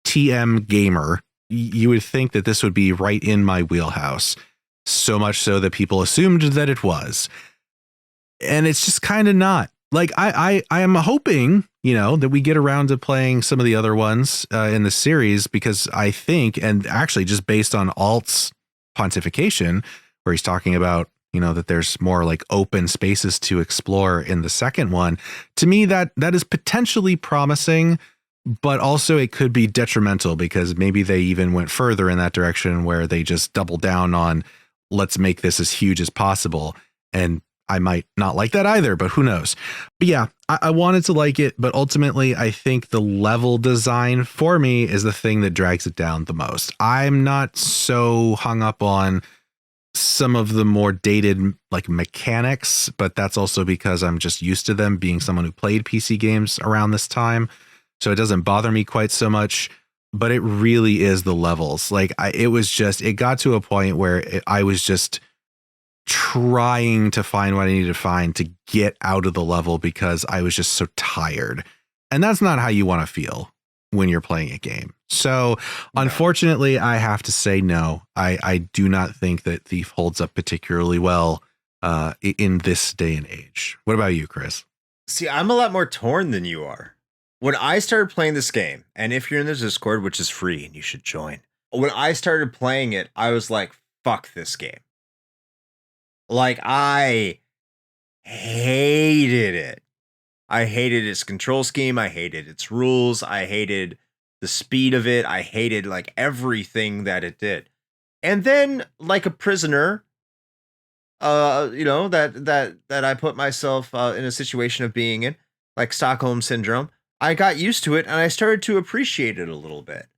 B: TM gamer, you would think that this would be right in my wheelhouse. So much so that people assumed that it was. and it's just kind of not. Like I am hoping, that we get around to playing some of the other ones in the series, because I think, and actually just based on Alt's pontification, where he's talking about, that there's more like open spaces to explore in the second one, to me that is potentially promising, but also it could be detrimental, because maybe they even went further in that direction where they just double down on, let's make this as huge as possible. And I might not like that either, but who knows? But yeah, I wanted to like it, but ultimately I think the level design for me is the thing that drags it down the most. I'm not so hung up on some of the more dated like mechanics, but that's also because I'm just used to them, being someone who played PC games around this time. So it doesn't bother me quite so much, but it really is the levels. Like it got to a point where I was just trying to find what I needed to find to get out of the level, because I was just so tired. And that's not how you want to feel when you're playing a game. So unfortunately, I have to say no. I do not think that Thief holds up particularly well in this day and age. What about you, Chris?
C: See, I'm a lot more torn than you are. When I started playing this game, and if you're in the Discord, which is free and you should join, when I started playing it, I was like, fuck this game. Like, I hated it. I hated its control scheme. I hated its rules. I hated the speed of it. I hated like everything that it did. And then, like a prisoner, that I put myself in a situation of being in, like Stockholm Syndrome, I got used to it and I started to appreciate it a little bit.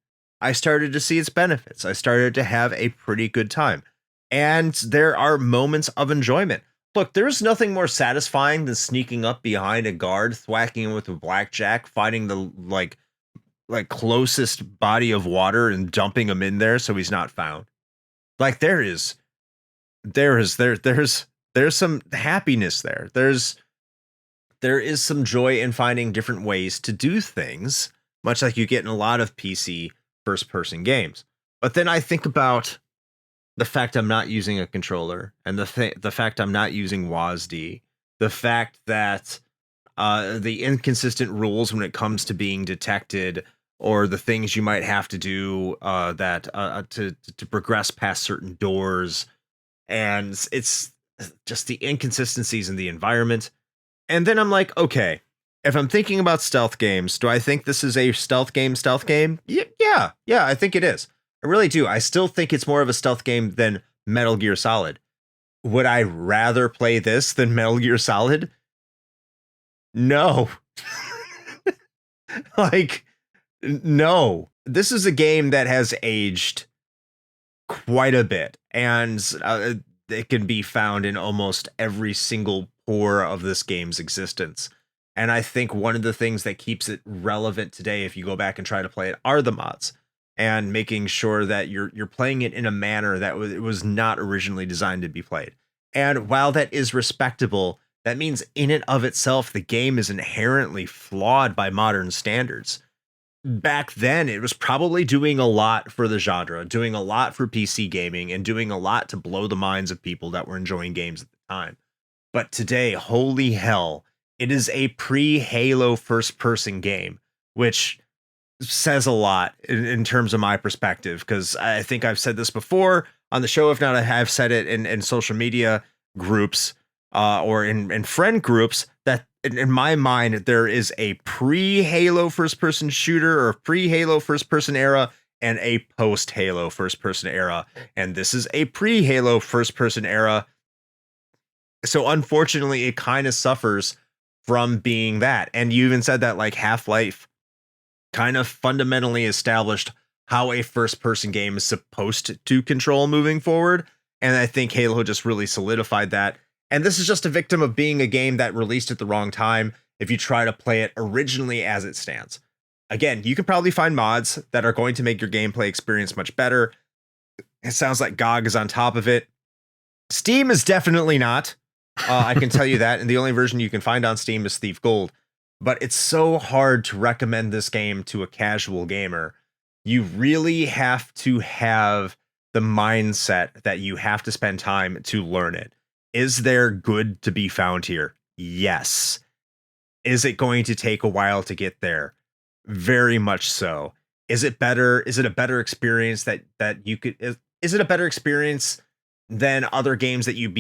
C: I started to see its benefits. I started to have a pretty good time. And there are moments of enjoyment. Look, there's nothing more satisfying than sneaking up behind a guard, thwacking him with a blackjack, finding the like closest body of water and dumping him in there so he's not found. Like there's some happiness there. There is some joy in finding different ways to do things, much like you get in a lot of PC first-person games. But then I think about the fact I'm not using a controller, and the fact I'm not using WASD, the fact that the inconsistent rules when it comes to being detected, or the things you might have to do to progress past certain doors, and it's just the inconsistencies in the environment. And then I'm like, okay, if I'm thinking about stealth games, do I think this is a stealth game? Yeah, I think it is. I really do. I still think it's more of a stealth game than Metal Gear Solid. Would I rather play this than Metal Gear Solid? No. No. This is a game that has aged quite a bit, and it can be found in almost every single pore of this game's existence. And I think one of the things that keeps it relevant today, if you go back and try to play it, are the mods, and making sure that you're playing it in a manner that it was not originally designed to be played. And while that is respectable, that means in and of itself, the game is inherently flawed by modern standards. Back then, it was probably doing a lot for the genre, doing a lot for PC gaming, and doing a lot to blow the minds of people that were enjoying games at the time. But today, holy hell, it is a pre-Halo first-person game, which says a lot in terms of my perspective, because I think I've said this before on the show. If not, I have said it in social media groups or in friend groups, that in my mind, there is a pre-Halo first-person shooter or pre-Halo first-person era and a post-Halo first-person era. And this is a pre-Halo first-person era. So unfortunately, it kind of suffers from being that. And you even said that like Half-Life kind of fundamentally established how a first-person game is supposed to control moving forward. And I think Halo just really solidified that. And this is just a victim of being a game that released at the wrong time if you try to play it originally as it stands. Again, you can probably find mods that are going to make your gameplay experience much better. It sounds like GOG is on top of it. Steam is definitely not. I can tell you that. And the only version you can find on Steam is Thief Gold. But it's so hard to recommend this game to a casual gamer. You really have to have the mindset that you have to spend time to learn it. Is there good to be found here? Yes. Is it going to take a while to get there? Very much so. Is it better? Is it a better experience that you could? Is it a better experience than other games that you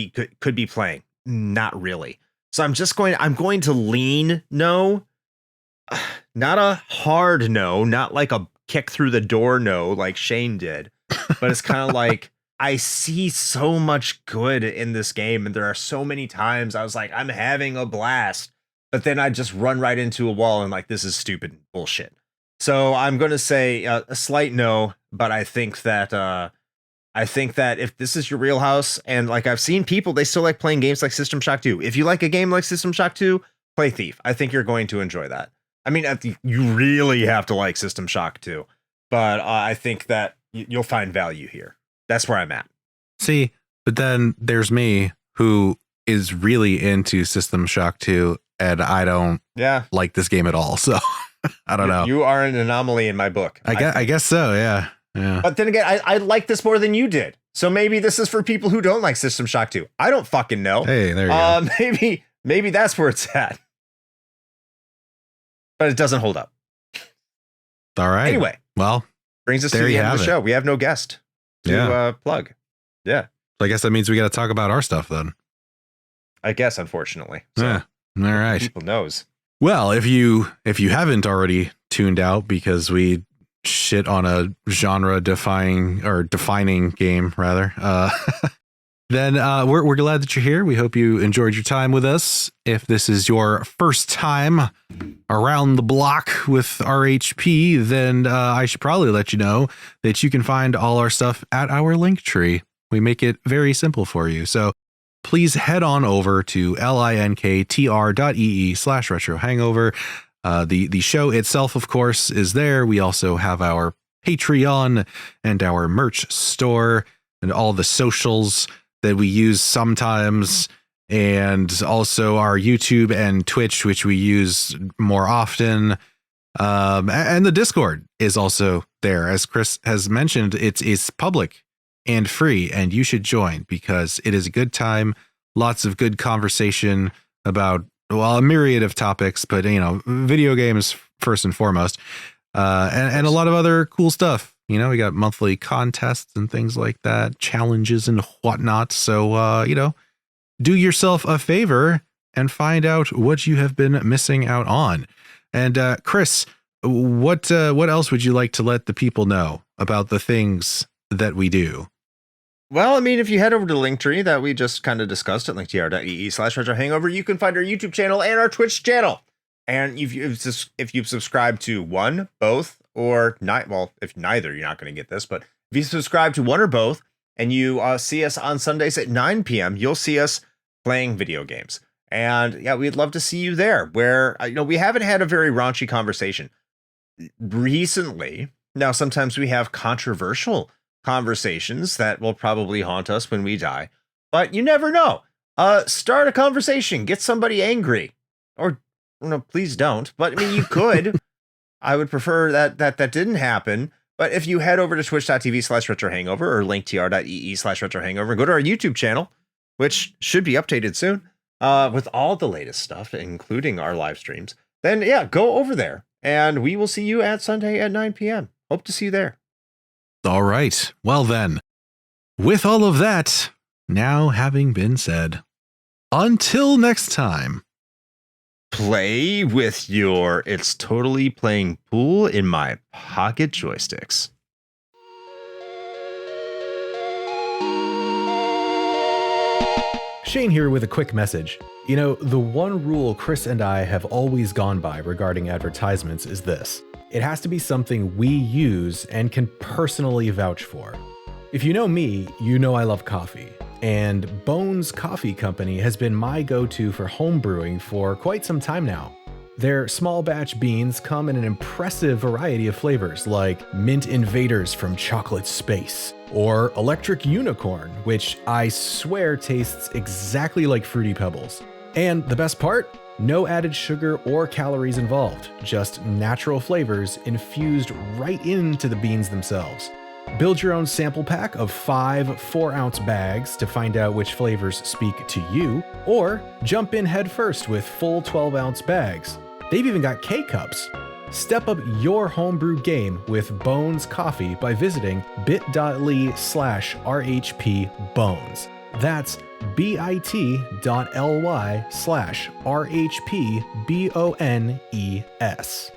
C: could be playing? Not really. So I'm going to lean no. Not a hard no, not like a kick through the door no, like Shane did, but it's kind of like I see so much good in this game, and there are so many times I was like, I'm having a blast, but then I just run right into a wall and like, this is stupid bullshit. So I'm going to say a slight no, but I think that if this is your wheelhouse, and like I've seen people, they still like playing games like System Shock 2. If you like a game like System Shock 2, play Thief. I think you're going to enjoy that. I mean, you really have to like System Shock 2, but I think that you'll find value here. That's where I'm at.
B: See, but then there's me who is really into System Shock 2, and I don't like this game at all. So I don't know.
C: You are an anomaly in my book.
B: I guess so. Yeah. Yeah.
C: But then again, I like this more than you did. So maybe this is for people who don't like System Shock 2. I don't fucking know.
B: Hey, there you
C: go. Maybe that's where it's at. But it doesn't hold up.
B: All right.
C: Anyway.
B: Well,
C: brings us to the end of the show. We have no guest to plug. Yeah.
B: So I guess that means we got to talk about our stuff then.
C: I guess, unfortunately. So
B: yeah. All right.
C: People knows.
B: Well, if you haven't already tuned out because we shit on a genre defining game rather, then we're glad that you're here. We hope you enjoyed your time with us. If this is your first time around the block with RHP, then I should probably let you know that you can find all our stuff at our link tree. We make it very simple for you. So please head on over to linktr.ee/retrohangover. The show itself, of course, is there. We also have our Patreon and our merch store and all the socials that we use sometimes, and also our YouTube and Twitch, which we use more often. And the Discord is also there. As Chris has mentioned, it's public and free, and you should join because it is a good time. Lots of good conversation about, well, a myriad of topics, but video games first and foremost, and a lot of other cool stuff. We got monthly contests and things like that, challenges and whatnot. So, do yourself a favor and find out what you have been missing out on. And Chris, what else would you like to let the people know about the things that we do?
C: Well, I mean, if you head over to the link tree that we just kind of discussed at linktr.ee/retrohangover, you can find our YouTube channel and our Twitch channel. And if you've subscribed to one, both, or not, well, if neither, you're not going to get this. But if you subscribe to one or both, and you see us on Sundays at 9 p.m., you'll see us playing video games. And yeah, we'd love to see you there. Where we haven't had a very raunchy conversation recently. Now, sometimes we have controversial conversations that will probably haunt us when we die, but you never know. Start a conversation, get somebody angry, or please don't. But I mean, you could. I would prefer that didn't happen. But if you head over to twitch.tv/retrohangover or linktr.ee/retrohangover and go to our YouTube channel, which should be updated soon, with all the latest stuff, including our live streams, then yeah, go over there and we will see you at Sunday at 9 p.m. Hope to see you there.
B: All right. Well then, with all of that now having been said, until next time,
C: play with your It's Totally Playing Pool in My Pocket joysticks.
D: Shane here with a quick message. The one rule Chris and I have always gone by regarding advertisements is this. It has to be something we use and can personally vouch for. If you know me, you know I love coffee. And Bones Coffee Company has been my go-to for home brewing for quite some time now. Their small batch beans come in an impressive variety of flavors like Mint Invaders from Chocolate Space, or Electric Unicorn, which I swear tastes exactly like Fruity Pebbles. And the best part? No added sugar or calories involved, just natural flavors infused right into the beans themselves. Build your own sample pack of 5 4-ounce bags to find out which flavors speak to you, or jump in headfirst with full 12-ounce bags. They've even got K-Cups. Step up your homebrew game with Bones Coffee by visiting bit.ly/RHPBones. That's bit.ly/RHPBONES.